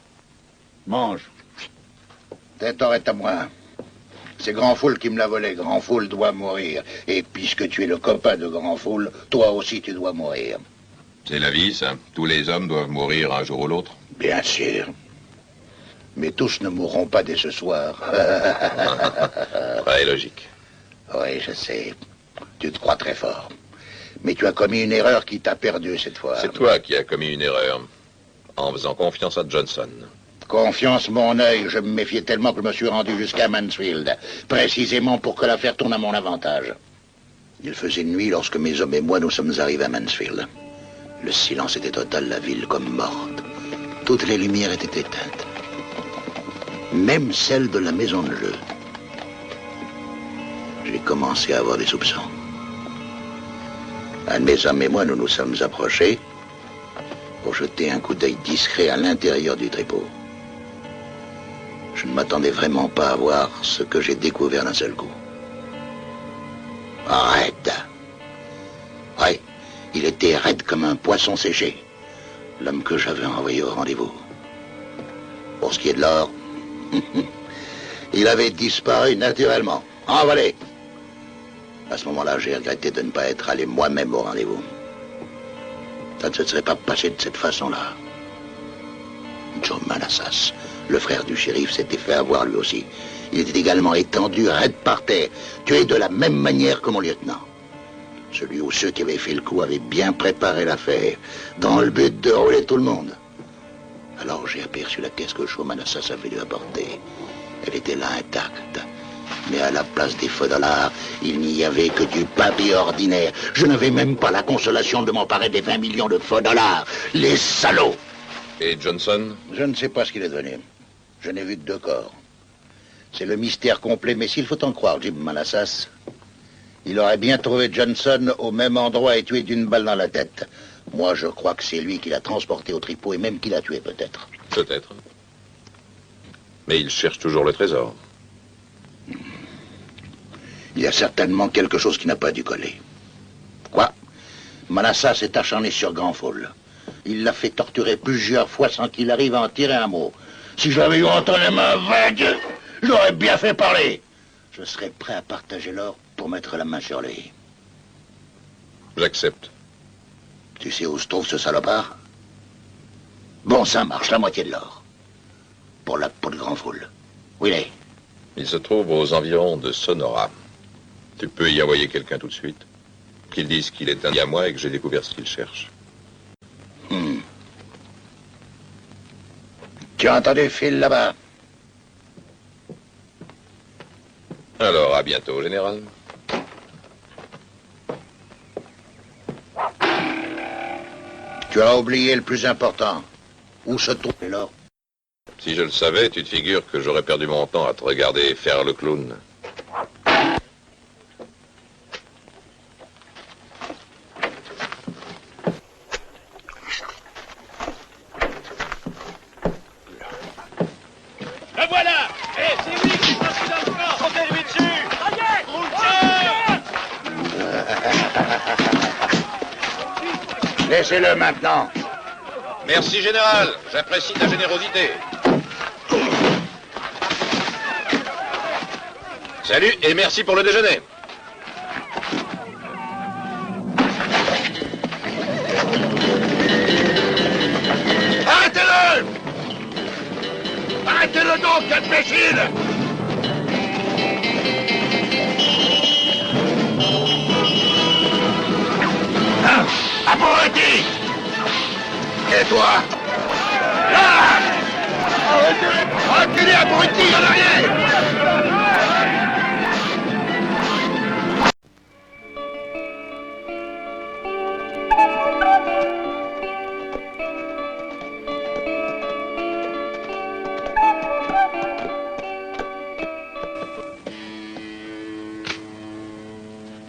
mange. Tête est à moi. C'est Grand Foule qui me l'a volé. Grand Foule doit mourir. Et puisque tu es le copain de Grand Foule, toi aussi tu dois mourir. C'est la vie, ça. Tous les hommes doivent mourir un jour ou l'autre. Bien sûr. Mais tous ne mourront pas dès ce soir. Très logique. Oui, je sais. Tu te crois très fort. Mais tu as commis une erreur qui t'a perdu cette fois. C'est toi qui as commis une erreur. En faisant confiance à Johnson. Confiance, mon œil. Je me méfiais tellement que je me suis rendu jusqu'à Mansfield. Précisément pour que l'affaire tourne à mon avantage. Il faisait nuit lorsque mes hommes et moi nous sommes arrivés à Mansfield. Le silence était total, la ville comme morte. Toutes les lumières étaient éteintes. Même celle de la maison de jeu. J'ai commencé à avoir des soupçons. Un de mes hommes et moi, nous nous sommes approchés pour jeter un coup d'œil discret à l'intérieur du tripot. Je ne m'attendais vraiment pas à voir ce que j'ai découvert d'un seul coup. Raide. Oui, il était raide comme un poisson séché. L'homme que j'avais envoyé au rendez-vous. Pour ce qui est de l'or, il avait disparu naturellement, envolé. À ce moment-là, j'ai regretté de ne pas être allé moi-même au rendez-vous. Ça ne se serait pas passé de cette façon-là. Joe Manassas, le frère du shérif, s'était fait avoir lui aussi. Il était également étendu, raide par terre, tué de la même manière que mon lieutenant. Celui ou ceux qui avaient fait le coup avaient bien préparé l'affaire, dans le but de rouler tout le monde. Alors j'ai aperçu la caisse que Joe Manassas avait lui apporter. Elle était là intacte. Mais à la place des faux dollars, il n'y avait que du papier ordinaire. Je n'avais même pas la consolation de m'emparer des 20 millions de faux dollars. Les salauds! Et Johnson? Je ne sais pas ce qu'il est devenu. Je n'ai vu que 2 corps. C'est le mystère complet, mais s'il faut en croire Jim Manassas, il aurait bien trouvé Johnson au même endroit et tué d'une balle dans la tête. Moi, je crois que c'est lui qui l'a transporté au tripot et même qui l'a tué, peut-être. Peut-être. Mais il cherche toujours le trésor. Il y a certainement quelque chose qui n'a pas dû coller. Quoi? Manassas est acharné sur Granful. Il l'a fait torturer plusieurs fois sans qu'il arrive à en tirer un mot. Si j'avais eu entre les mains vagues, je l'aurais bien fait parler. Je serais prêt à partager l'or pour mettre la main sur lui. J'accepte. Tu sais où se trouve ce salopard? Bon, ça marche, la moitié de l'or. Pour la peau de Granful. Où il est? Il se trouve aux environs de Sonora. Tu peux y envoyer quelqu'un tout de suite. Qu'il dise qu'il est un ami à moi et que j'ai découvert ce qu'il cherche. Tu as entendu Phil là-bas? Alors, à bientôt, général. Tu as oublié le plus important. Où se trouve l'or? Si je le savais, tu te figures que j'aurais perdu mon temps à te regarder faire le clown. Le voilà! Eh, c'est lui qui est passé dans le camp! Montez-lui dessus! Roule-le! Laissez-le maintenant. Merci, général. J'apprécie ta générosité. Salut et merci pour le déjeuner. Arrêtez-le! Arrêtez-le donc, imbécile! Hein? Abruti! Et toi? Là! Arrêtez-les, abrutis, en arrière!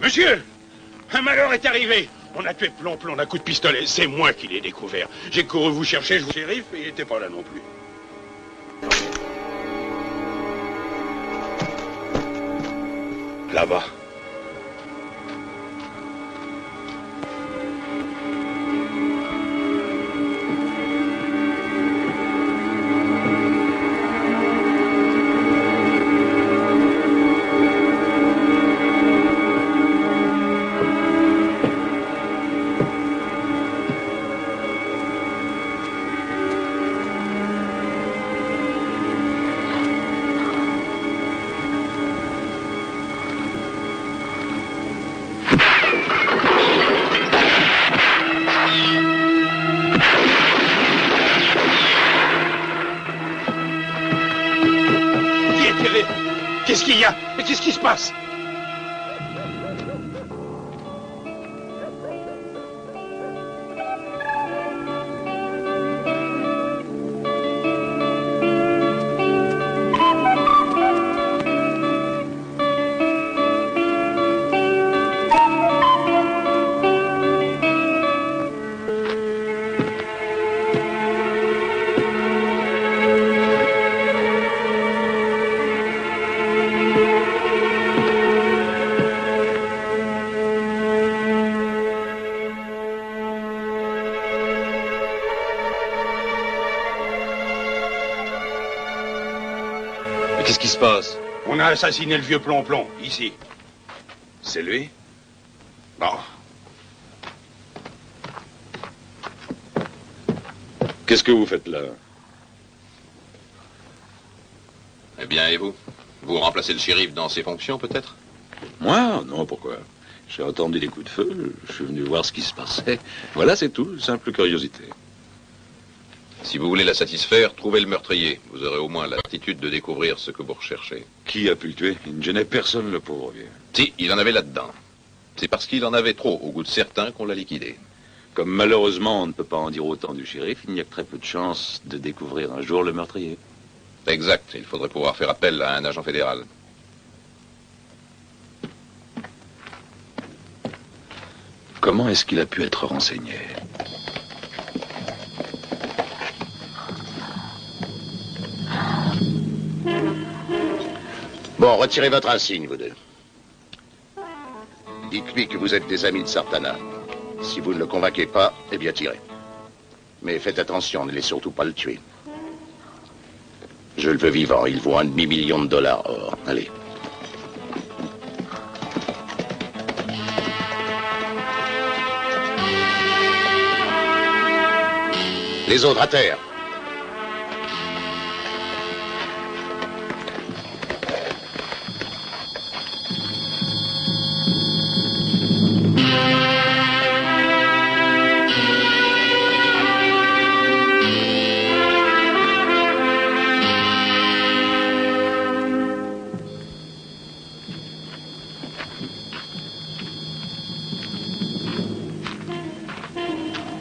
Monsieur, un malheur est arrivé. On a tué Plomb-Plomb d'un coup de pistolet. C'est moi qui l'ai découvert. J'ai couru vous chercher, je vous shérif, et il n'était pas là non plus. Là-bas. Qu'est-ce qu'il y a? Mais qu'est-ce qui se passe? Qu'est-ce qui se passe? On a assassiné le vieux Plomplon, ici. C'est lui? Bon. Qu'est-ce que vous faites là? Eh bien, et vous? Vous remplacez le shérif dans ses fonctions, peut-être? Moi? Non, pourquoi? J'ai entendu des coups de feu, je suis venu voir ce qui se passait. Voilà, c'est tout, simple curiosité. Si vous voulez la satisfaire, trouvez le meurtrier. Vous aurez au moins l'attitude de découvrir ce que vous recherchez. Qui a pu le tuer? Il ne gênait personne, le pauvre vieux. Si, il en avait là-dedans. C'est parce qu'il en avait trop, au goût de certains, qu'on l'a liquidé. Comme malheureusement on ne peut pas en dire autant du shérif, il n'y a que très peu de chances de découvrir un jour le meurtrier. Exact, il faudrait pouvoir faire appel à un agent fédéral. Comment est-ce qu'il a pu être renseigné? Bon, retirez votre insigne, vous deux. Dites-lui que vous êtes des amis de Sartana. Si vous ne le convainquez pas, eh bien tirez. Mais faites attention, n'allez surtout pas le tuer. Je le veux vivant, il vaut $1,5 million or. Allez. Les autres à terre.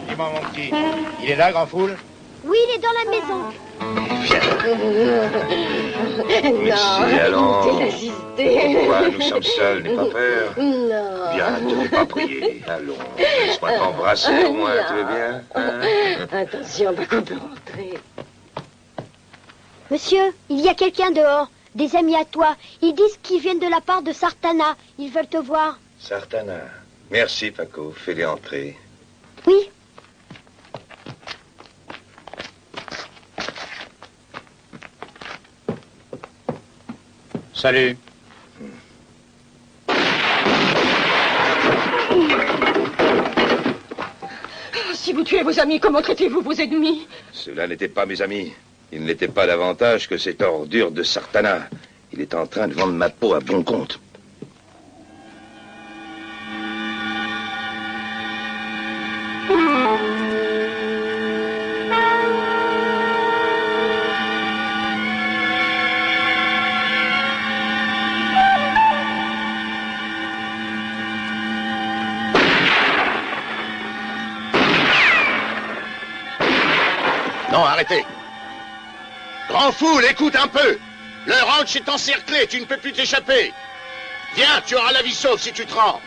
Dis-moi, mon petit, il est là, grand foule? Oui, il est dans la maison. Merci, allons. Pourquoi Pourquoi? Nous sommes seuls, n'aie pas peur. Non. Viens, ne devais pas prier. Allons, laisse-moi t'embrasser au moins, tu veux bien? Hein? Attention, pas qu'on peut rentrer. Monsieur, il y a quelqu'un dehors. Des amis à toi. Ils disent qu'ils viennent de la part de Sartana. Ils veulent te voir. Sartana. Merci, Paco. Fais-les entrer. Oui. Salut. Si vous tuez vos amis, comment traitez-vous vos ennemis? Ceux-là n'étaient pas mes amis. Ils ne l'étaient pas davantage que cette ordure de Sartana. Il est en train de vendre ma peau à bon compte. Non, arrêtez. Grand foule, écoute un peu. Le ranch est encerclé, tu ne peux plus t'échapper. Viens, tu auras la vie sauve si tu te rends.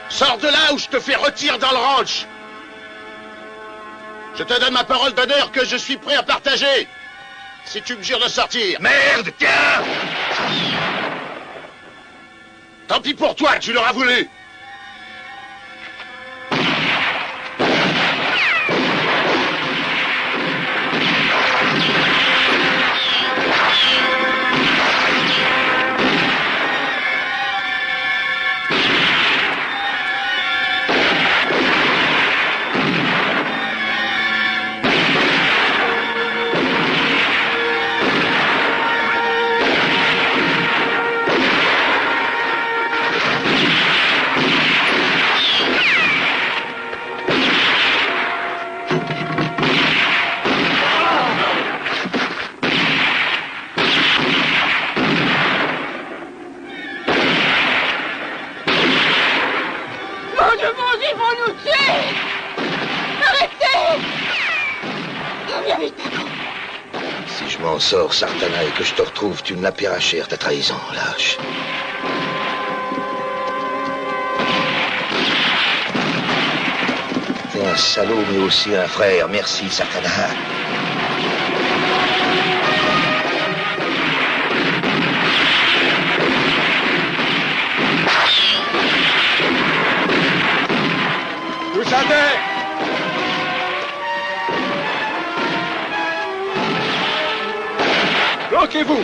Sors de là ou je te fais retirer dans le ranch. Je te donne ma parole d'honneur que je suis prêt à partager. Si tu me jures de sortir. Merde, tiens! Tant pis pour toi, tu l'auras voulu. Ils vont nous tuer! Arrêtez! Viens vite, Paco. Si je m'en sors, Sartana, et que je te retrouve, tu ne la paieras cher, ta trahison, lâche. T'es un salaud, mais aussi un frère. Merci, Sartana. Touche à terre! Bloquez-vous!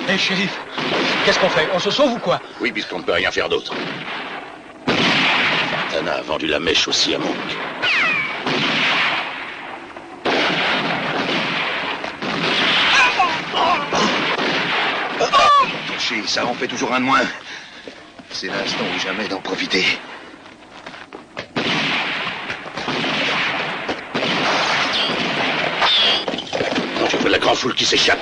Hé, shérif, qu'est-ce qu'on fait? On se sauve ou quoi? Oui, puisqu'on ne peut rien faire d'autre. Tana a vendu la mèche aussi à Monk. Touché, ça en fait toujours un de moins. C'est l'instant ou jamais d'en profiter. Quand tu vois la grande foule qui s'échappe.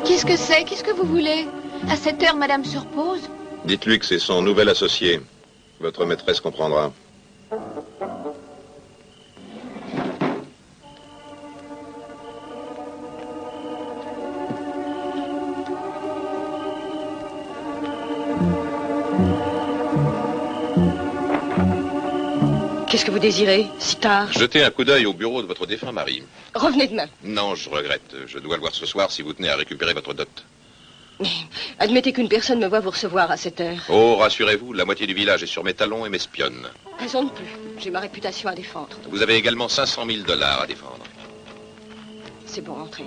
Qu'est-ce que c'est? Qu'est-ce que vous voulez? À cette heure, madame se repose? Dites-lui que c'est son nouvel associé. Votre maîtresse comprendra. Qu'est-ce que vous désirez, si tard? Jetez un coup d'œil au bureau de votre défunt mari. Revenez demain. Non, je regrette. Je dois le voir ce soir si vous tenez à récupérer votre dot. Admettez qu'une personne me voie vous recevoir à cette heure. Oh, rassurez-vous, la moitié du village est sur mes talons et m'espionne. Raison de plus. J'ai ma réputation à défendre. Vous avez également 500 000 $ à défendre. C'est bon, entrez.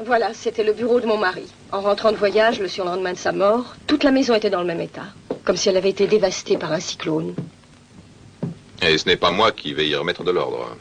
Voilà, c'était le bureau de mon mari. En rentrant de voyage, le surlendemain de sa mort, toute la maison était dans le même état. Comme si elle avait été dévastée par un cyclone. Et ce n'est pas moi qui vais y remettre de l'ordre.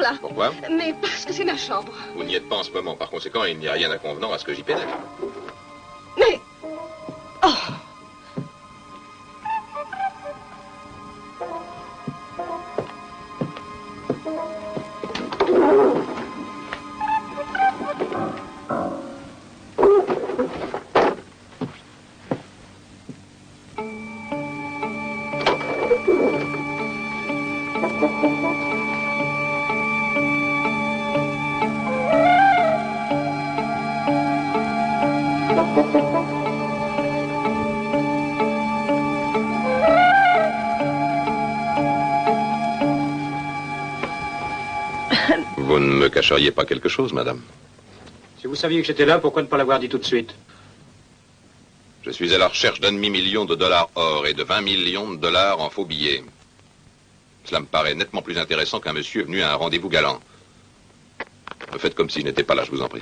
là. Pourquoi? Mais parce que c'est ma chambre. Vous n'y êtes pas en ce moment. Par conséquent, il n'y a rien d'inconvenant à ce que j'y pénètre. Mais... Oh! Vous ne me cacheriez pas quelque chose, madame? Si vous saviez que j'étais là, pourquoi ne pas l'avoir dit tout de suite? Je suis à la recherche d'un demi-million de dollars or et de 20 millions de dollars en faux billets. Cela me paraît nettement plus intéressant qu'un monsieur venu à un rendez-vous galant. Faites comme s'il n'était pas là, je vous en prie.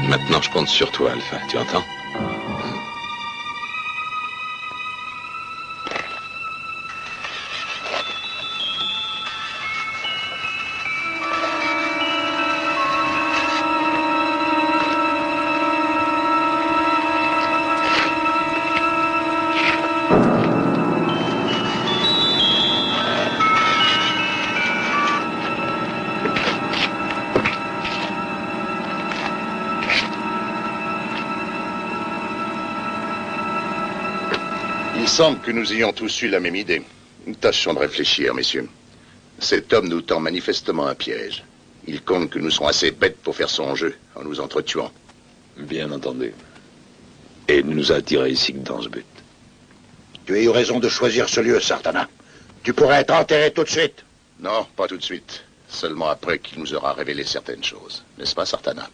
Maintenant, je compte sur toi, Alpha. Tu entends? Il semble que nous ayons tous eu la même idée. Tâchons de réfléchir, messieurs. Cet homme nous tend manifestement un piège. Il compte que nous serons assez bêtes pour faire son jeu, en nous entretuant. Bien entendu. Et il ne nous a attirés ici que dans ce but. Tu as eu raison de choisir ce lieu, Sartana. Tu pourrais être enterré tout de suite. Non, pas tout de suite. Seulement après qu'il nous aura révélé certaines choses. N'est-ce pas, Sartana?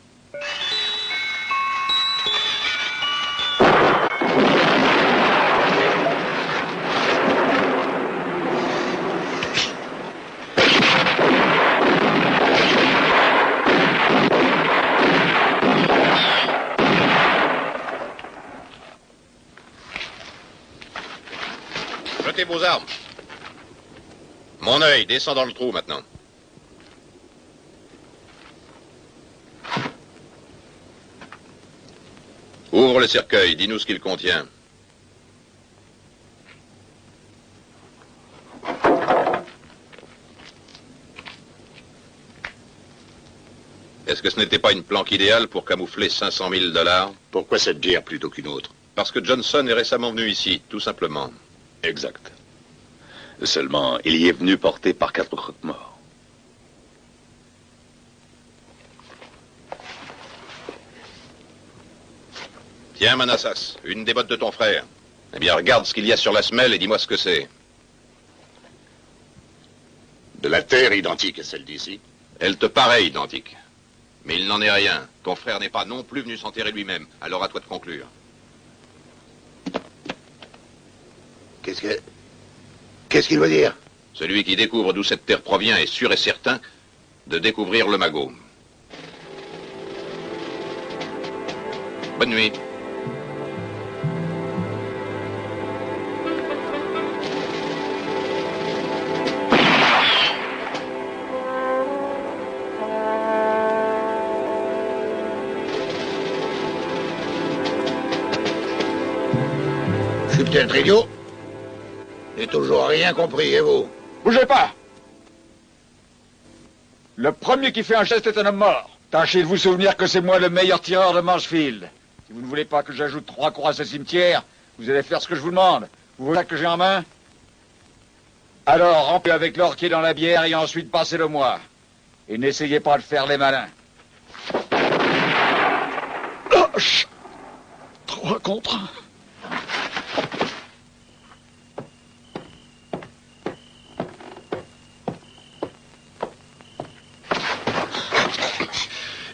Jetez vos armes. Mon œil, descend dans le trou maintenant. Ouvre le cercueil, dis-nous ce qu'il contient. Est-ce que ce n'était pas une planque idéale pour camoufler 500 000 $? Pourquoi cette bière plutôt qu'une autre? Parce que Johnson est récemment venu ici, tout simplement. Exact. Seulement, il y est venu porté par 4 croque-morts. Tiens, Manassas, une des bottes de ton frère. Eh bien, regarde ce qu'il y a sur la semelle et dis-moi ce que c'est. De la terre identique à celle d'ici. Elle te paraît identique. Mais il n'en est rien. Ton frère n'est pas non plus venu s'enterrer lui-même. Alors à toi de conclure. Qu'est-ce qu'il veut dire? Celui qui découvre d'où cette terre provient est sûr et certain de découvrir le magot. Bonne nuit. Je suis peut-être idiot. J'ai toujours rien compris, et vous? Bougez pas! Le premier qui fait un geste est un homme mort. Tâchez de vous souvenir que c'est moi le meilleur tireur de Mansfield. Si vous ne voulez pas que j'ajoute 3 croix à ce cimetière, vous allez faire ce que je vous demande. Vous voyez que j'ai en main? Alors, remplez avec l'or qui est dans la bière et ensuite passez-le-moi. Et n'essayez pas de faire les malins. Oh, 3 contre 1.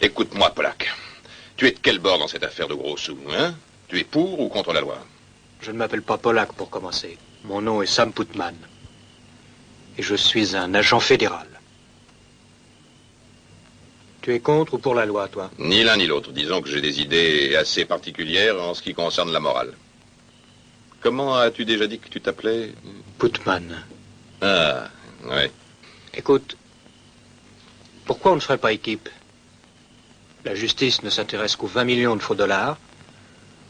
Écoute-moi, Polak. Tu es de quel bord dans cette affaire de gros sous, hein? Tu es pour ou contre la loi? Je ne m'appelle pas Polak pour commencer. Mon nom est Sam Putman. Et je suis un agent fédéral. Tu es contre ou pour la loi, toi? Ni l'un ni l'autre. Disons que j'ai des idées assez particulières en ce qui concerne la morale. Comment as-tu déjà dit que tu t'appelais? Putman. Ah, ouais. Écoute, pourquoi on ne ferait pas équipe? La justice ne s'intéresse qu'aux 20 millions de faux dollars.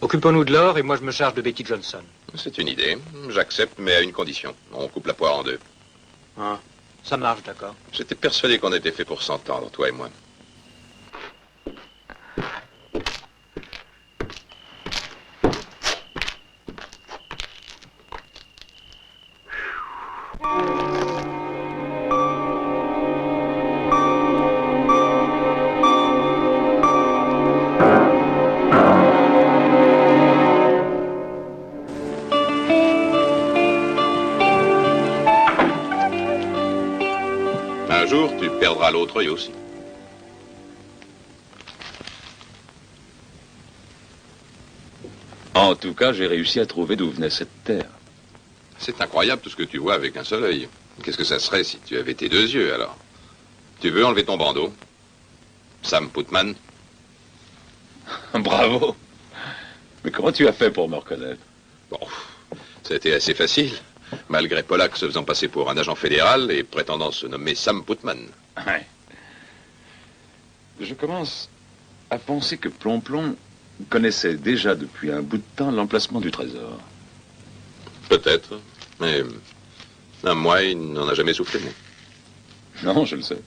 Occupons-nous de l'or et moi je me charge de Betty Johnson. C'est une idée. J'accepte, mais à une condition. On coupe la poire en 2. Ah, ça marche, d'accord. J'étais persuadé qu'on était fait pour s'entendre, toi et moi. Un jour, tu perdras l'autre œil aussi. En tout cas, j'ai réussi à trouver d'où venait cette terre. C'est incroyable tout ce que tu vois avec un seul œil. Qu'est-ce que ça serait si tu avais tes 2 yeux, alors? Tu veux enlever ton bandeau? Sam Putman? Bravo. Mais comment tu as fait pour me reconnaître? Bon, c'était assez facile. Malgré Polak se faisant passer pour un agent fédéral et prétendant se nommer Sam Putman. Ouais. Je commence à penser que Plomplom connaissait déjà depuis un bout de temps l'emplacement du trésor. Peut-être, mais à moi, il n'en a jamais soufflé. Non, je le sais.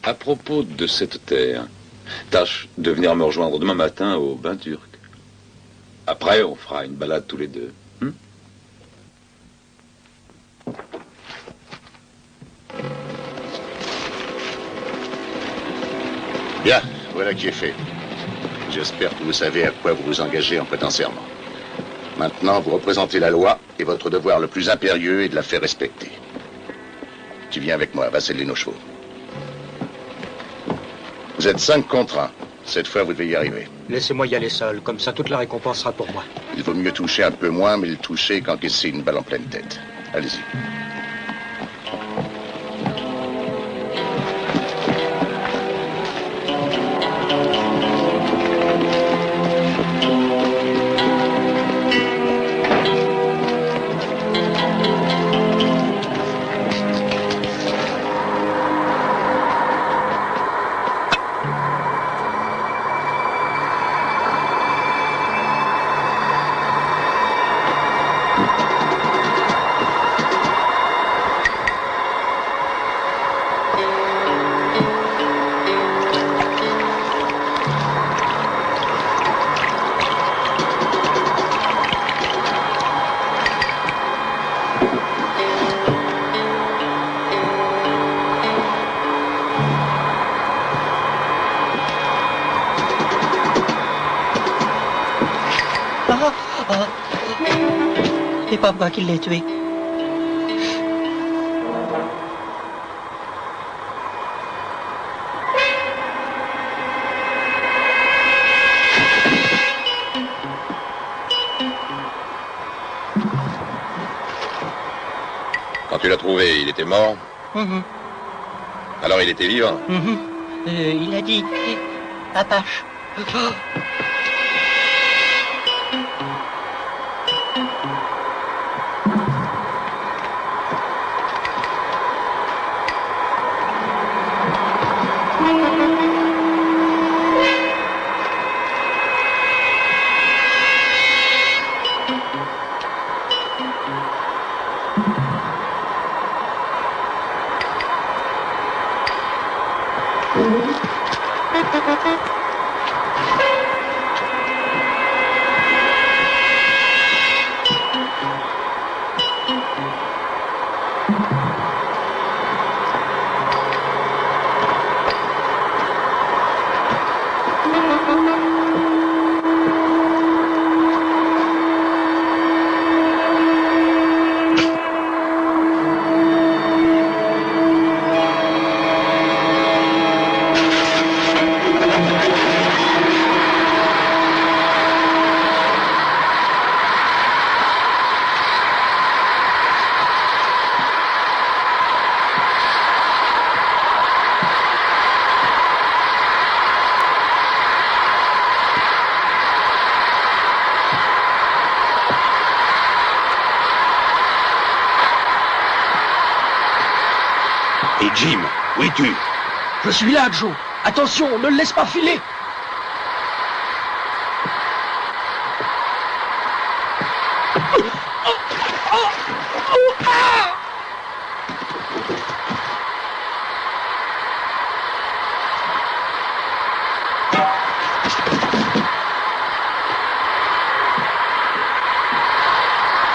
À propos de cette terre, tâche de venir me rejoindre demain matin au bain turc. Après, on fera une balade tous les deux. Bien, voilà qui est fait. J'espère que vous savez à quoi vous vous engagez en prêtant serment. Maintenant, vous représentez la loi et votre devoir le plus impérieux est de la faire respecter. Tu viens avec moi, va sceller nos chevaux. Vous êtes 5 contre 1. Cette fois, vous devez y arriver. Laissez-moi y aller seul, comme ça toute la récompense sera pour moi. Il vaut mieux toucher un peu moins, mais le toucher qu'encaisser une balle en pleine tête. Allez-y. C'est pas moi qui l'ai tué. Quand tu l'as trouvé, il était mort? Alors il était vivant? Il a dit... Apache. Et Jim, où es-tu? Je suis là, Joe. Attention, ne le laisse pas filer.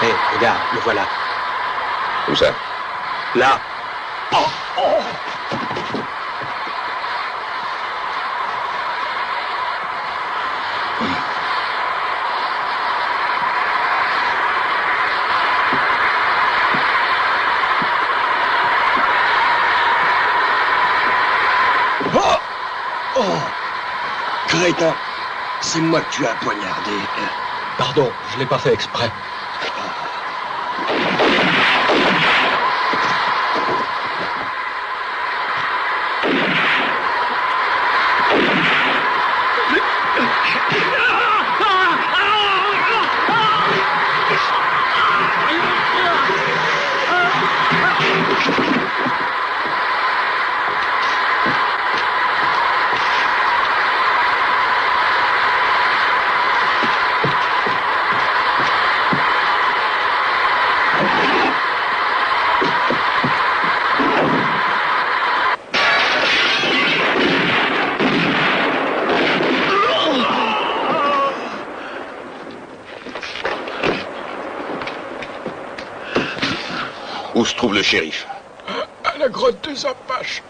Hé, regarde, le voilà. Où ça? Là. Crétin, c'est moi que tu as poignardé. Pardon, je l'ai pas fait exprès. Où se trouve le shérif? À la grotte des Apaches.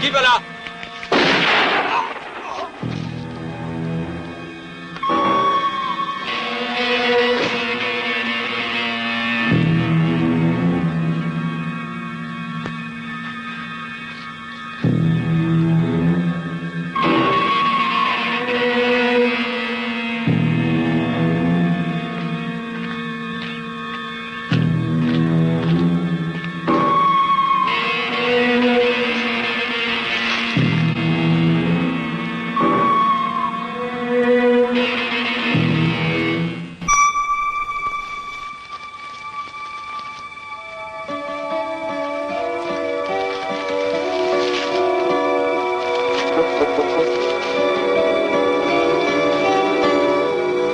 Qui va là?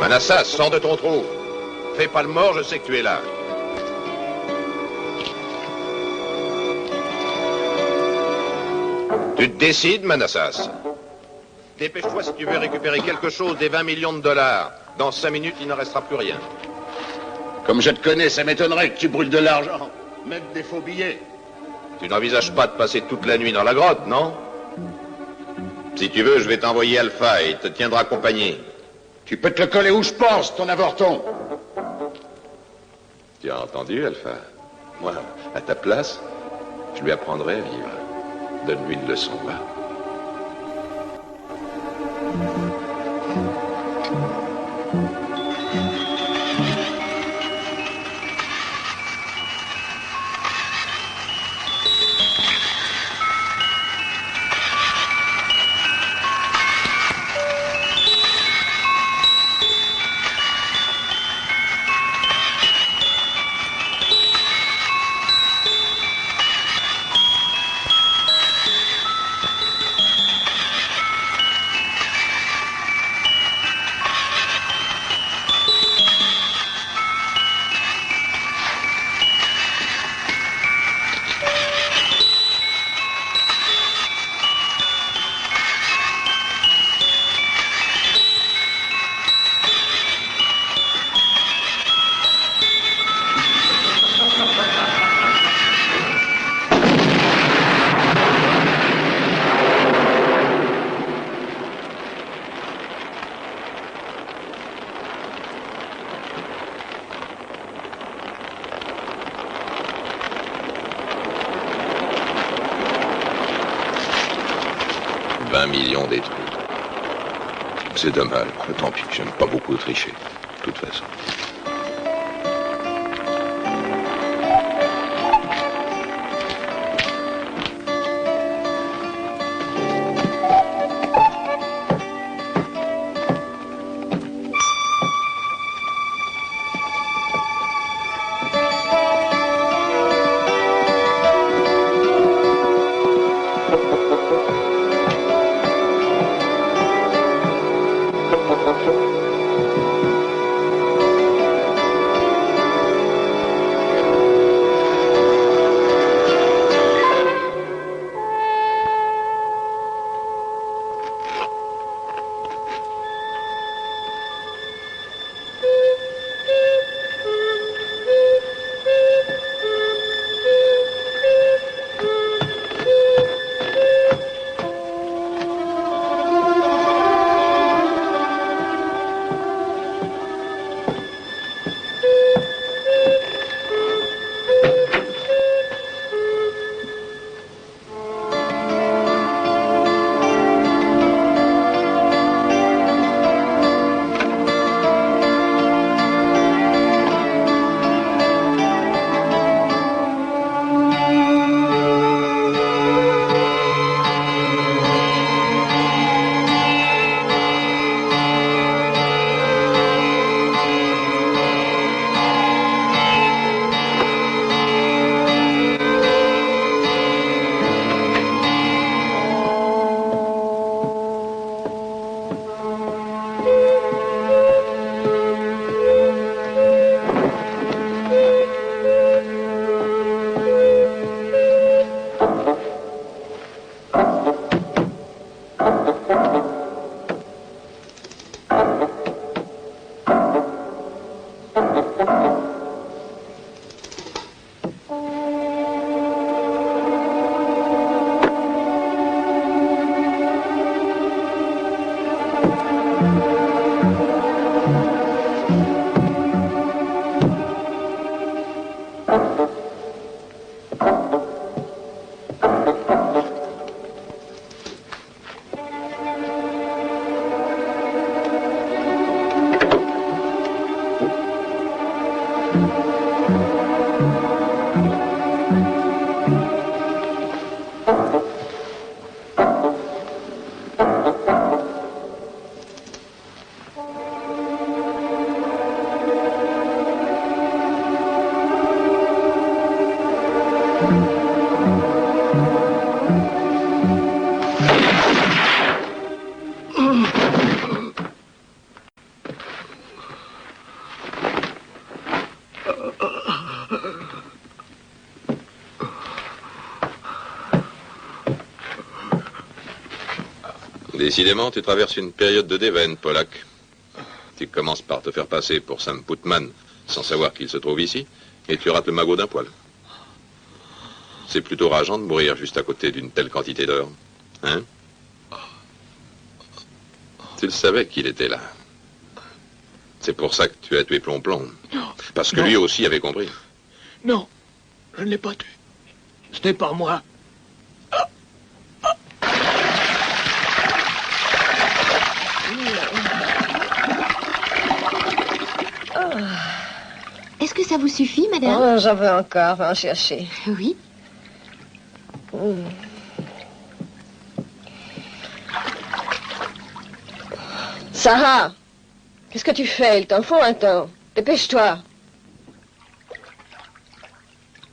Manassas, sors de ton trou. Fais pas le mort, je sais que tu es là. Tu te décides, Manassas? Dépêche-toi si tu veux récupérer quelque chose des 20 millions de dollars. Dans 5 minutes, il ne restera plus rien. Comme je te connais, ça m'étonnerait que tu brûles de l'argent. Même des faux billets. Tu n'envisages pas de passer toute la nuit dans la grotte, non? Si tu veux, je vais t'envoyer Alpha et il te tiendra compagnie. Tu peux te le coller où je pense, ton avorton. Tu as entendu, Alpha? Moi, à ta place, je lui apprendrai à vivre. Donne-lui une leçon, va. C'est dommage. Tant pis, j'aime pas beaucoup tricher. De toute façon. Décidément, tu traverses une période de déveine, Pollack. Tu commences par te faire passer pour Sam Putman sans savoir qu'il se trouve ici, et tu rates le magot d'un poil. C'est plutôt rageant de mourir juste à côté d'une telle quantité d'or. Hein? Tu le savais qu'il était là. C'est pour ça que tu as tué Plomplom. Parce que lui aussi avait compris. Non, je ne l'ai pas tué. Ce n'est pas moi. Est-ce que ça vous suffit, madame? Oh, j'en veux encore, va en chercher. Oui. Sarah, qu'est-ce que tu fais? Il t'en faut un temps. Dépêche-toi.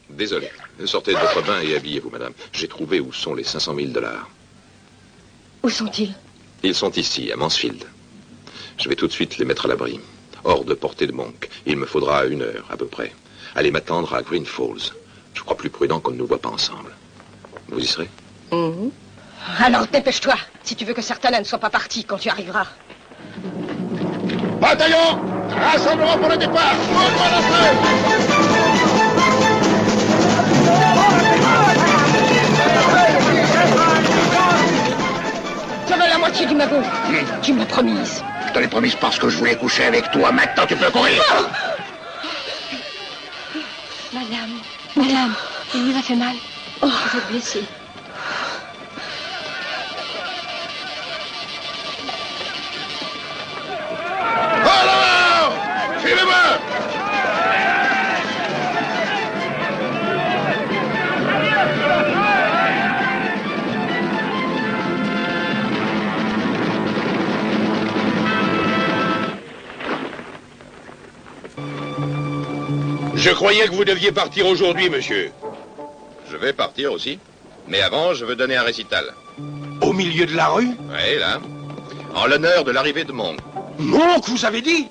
Désolé. Sortez de votre bain et habillez-vous, madame. J'ai trouvé où sont les 500 000 $. Où sont-ils? Ils sont ici, à Mansfield. Je vais tout de suite les mettre à l'abri. Hors de portée de Monk. Il me faudra 1 heure, à peu près. Allez m'attendre à Green Falls. Je crois plus prudent qu'on ne nous voit pas ensemble. Vous y serez? Alors dépêche-toi, si tu veux que Sartana ne soit pas parti quand tu arriveras. Bataillon, rassemblement pour le départ. Je veux la moitié du magot. Tu me l'as promise. Je te l'ai promise parce que je voulais coucher avec toi. Maintenant, tu peux courir. Madame, il vous a fait mal. Vous êtes blessée. Alors, suivez-moi. Je croyais que vous deviez partir aujourd'hui, monsieur. Je vais partir aussi. Mais avant, je veux donner un récital. Au milieu de la rue? Oui, là. En l'honneur de l'arrivée de Monk. Monk, vous avez dit?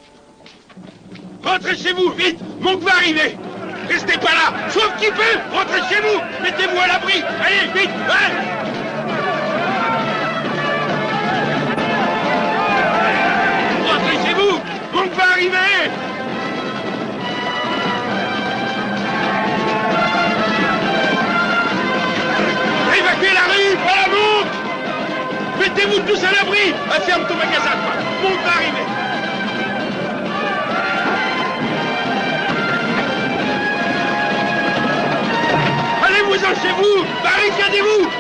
Rentrez chez vous, vite! Monk va arriver! Restez pas là! Sauf qui peut! Rentrez chez vous! Mettez-vous à l'abri! Allez, vite! Hein? Rentrez chez vous! Monk va arriver! Évacuez la rue! Voilà, Monk! Mettez-vous tous à l'abri! Ferme ton magasin, toi! Monk va arriver! Allez-vous-en chez vous! Barricadez-vous!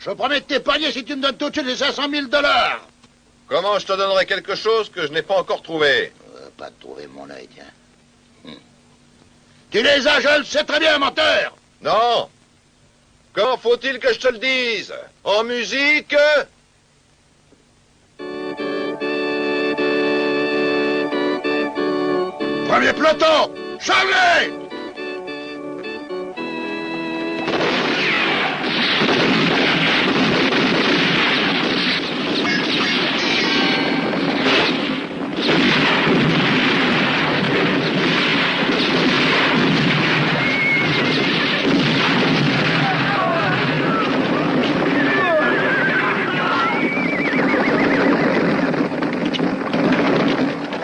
Je promets de t'épargner si tu me donnes tout de suite les 500 000 $. Comment je te donnerai quelque chose que je n'ai pas encore trouvé? Pas trouver mon œil, tiens. Tu les as, je le sais très bien, menteur. Non. Comment faut-il que je te le dise? En musique, Premier peloton, chargez!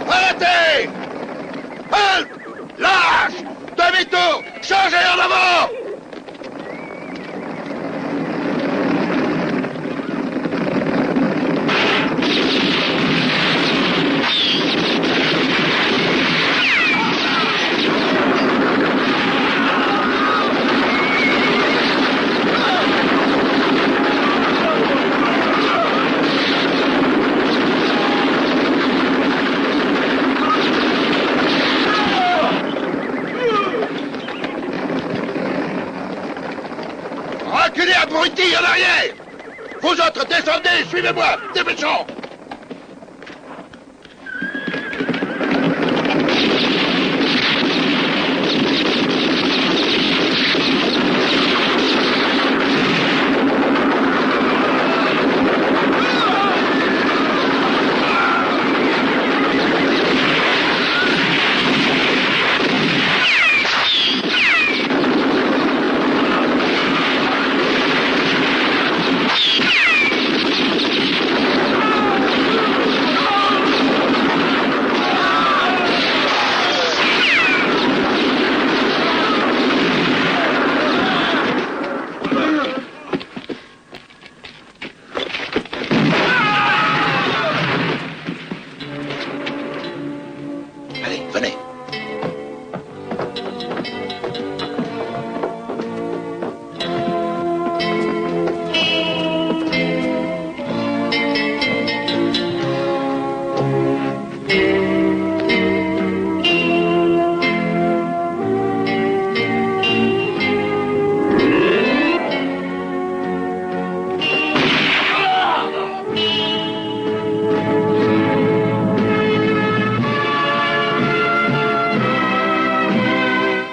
Arrêtez! Halte! Lâche! Demi-tour! Changez en avant! Reculez, abrutis, en arrière! Vous autres, descendez, suivez-moi! Dépêchons! Allez, venez.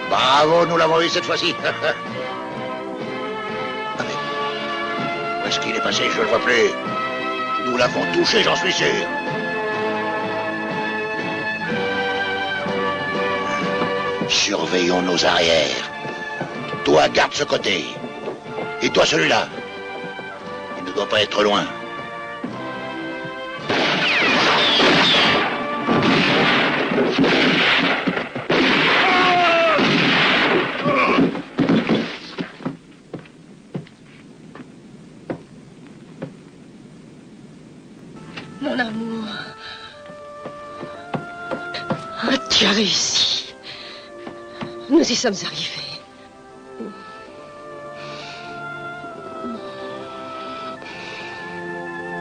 Bravo, nous l'avons eu cette fois-ci. Allez. Où est-ce qu'il est passé? Je ne le vois plus. Nous l'avons touché, j'en suis sûr. Surveillons nos arrières. Toi, garde ce côté. Et toi, celui-là. Il ne doit pas être loin. Mon amour. Ah, tu as réussi. Nous y sommes arrivés.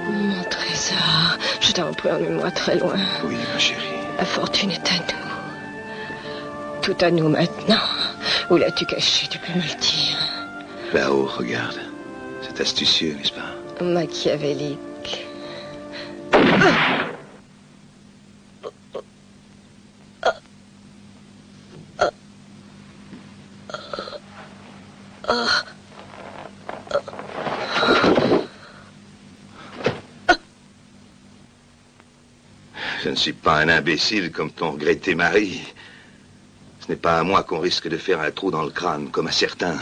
Mon trésor, je t'en prie, emmène-moi très loin. Oui, ma chérie. La fortune est à nous. Tout à nous maintenant. Où l'as-tu caché? Tu peux me le dire. Là-haut, regarde. C'est astucieux, n'est-ce pas? Machiavélique. Je ne suis pas un imbécile comme ton regretté mari. Ce n'est pas à moi qu'on risque de faire un trou dans le crâne, comme à certains.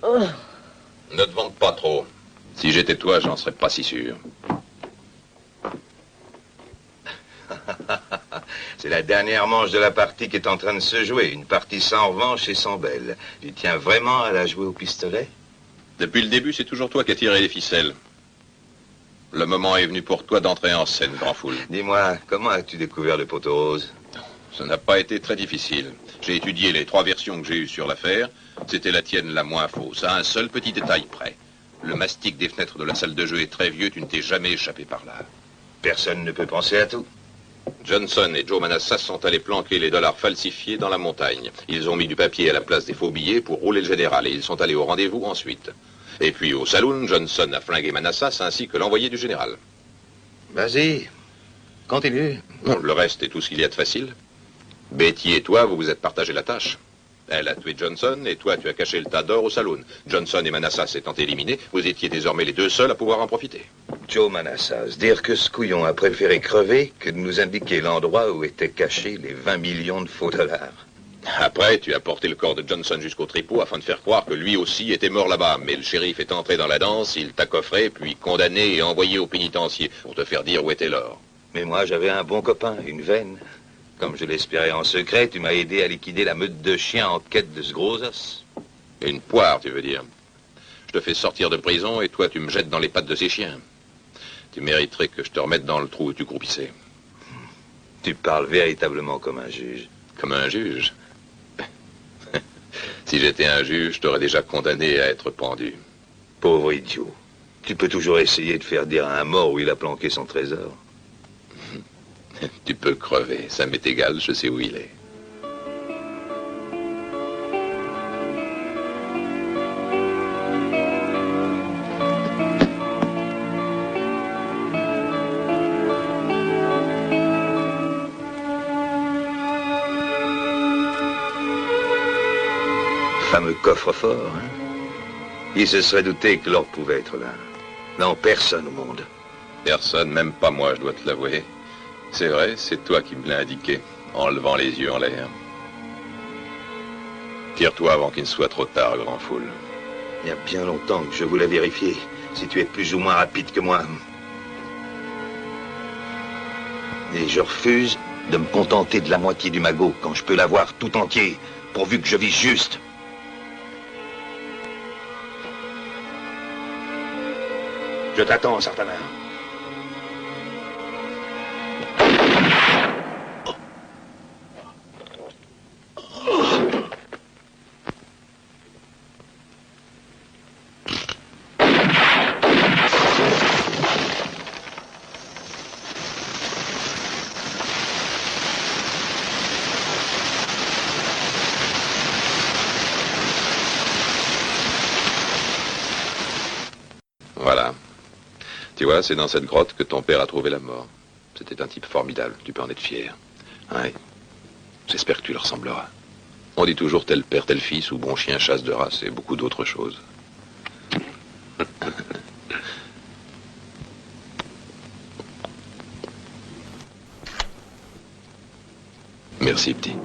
Ne te vante pas trop. Si j'étais toi, j'en serais pas si sûr. C'est la dernière manche de la partie qui est en train de se jouer. Une partie sans revanche et sans belle. Tu tiens vraiment à la jouer au pistolet? Depuis le début, c'est toujours toi qui as tiré les ficelles. Le moment est venu pour toi d'entrer en scène, grand foule. Dis-moi, comment as-tu découvert le poteau rose? Ça n'a pas été très difficile. J'ai étudié les 3 versions que j'ai eues sur l'affaire. C'était la tienne la moins fausse, à un seul petit détail près. Le mastic des fenêtres de la salle de jeu est très vieux, tu ne t'es jamais échappé par là. Personne ne peut penser à tout. Johnson et Joe Manassas sont allés planquer les dollars falsifiés dans la montagne. Ils ont mis du papier à la place des faux billets pour rouler le général et ils sont allés au rendez-vous ensuite. Et puis au saloon, Johnson a flingué Manassas ainsi que l'envoyé du général. Vas-y. Continue. Bon, le reste est tout ce qu'il y a de facile. Betty et toi, vous vous êtes partagé la tâche. Elle a tué Johnson et toi, tu as caché le tas d'or au saloon. Johnson et Manassas étant éliminés, vous étiez désormais les deux seuls à pouvoir en profiter. Joe Manassas, dire que ce couillon a préféré crever que de nous indiquer l'endroit où étaient cachés les 20 millions de faux dollars. Après, tu as porté le corps de Johnson jusqu'au tripot afin de faire croire que lui aussi était mort là-bas. Mais le shérif est entré dans la danse, il t'a coffré, puis condamné et envoyé au pénitencier pour te faire dire où était l'or. Mais moi, j'avais un bon copain, une veine. Comme je l'espérais en secret, tu m'as aidé à liquider la meute de chiens en quête de ce gros os. Une poire, tu veux dire. Je te fais sortir de prison et toi, tu me jettes dans les pattes de ces chiens. Tu mériterais que je te remette dans le trou où tu croupissais. Tu parles véritablement comme un juge. Comme un juge? Si j'étais un juge, je t'aurais déjà condamné à être pendu. Pauvre idiot. Tu peux toujours essayer de faire dire à un mort où il a planqué son trésor. Tu peux crever, ça m'est égal, je sais où il est. Fameux coffre-fort, hein? Il se serait douté que l'or pouvait être là. Non, personne au monde. Personne, même pas moi, je dois te l'avouer. C'est vrai, c'est toi qui me l'as indiqué, en levant les yeux en l'air. Tire-toi avant qu'il ne soit trop tard, grand foule. Il y a bien longtemps que je voulais vérifier si tu es plus ou moins rapide que moi. Et je refuse de me contenter de la moitié du magot quand je peux l'avoir tout entier, pourvu que je vise juste. Je t'attends, Sartana. Voilà. Tu vois, c'est dans cette grotte que ton père a trouvé la mort. C'était un type formidable, tu peux en être fier. Ouais. J'espère que tu le ressembleras. On dit toujours tel père, tel fils, ou bon chien chasse de race, et beaucoup d'autres choses. Merci, petit.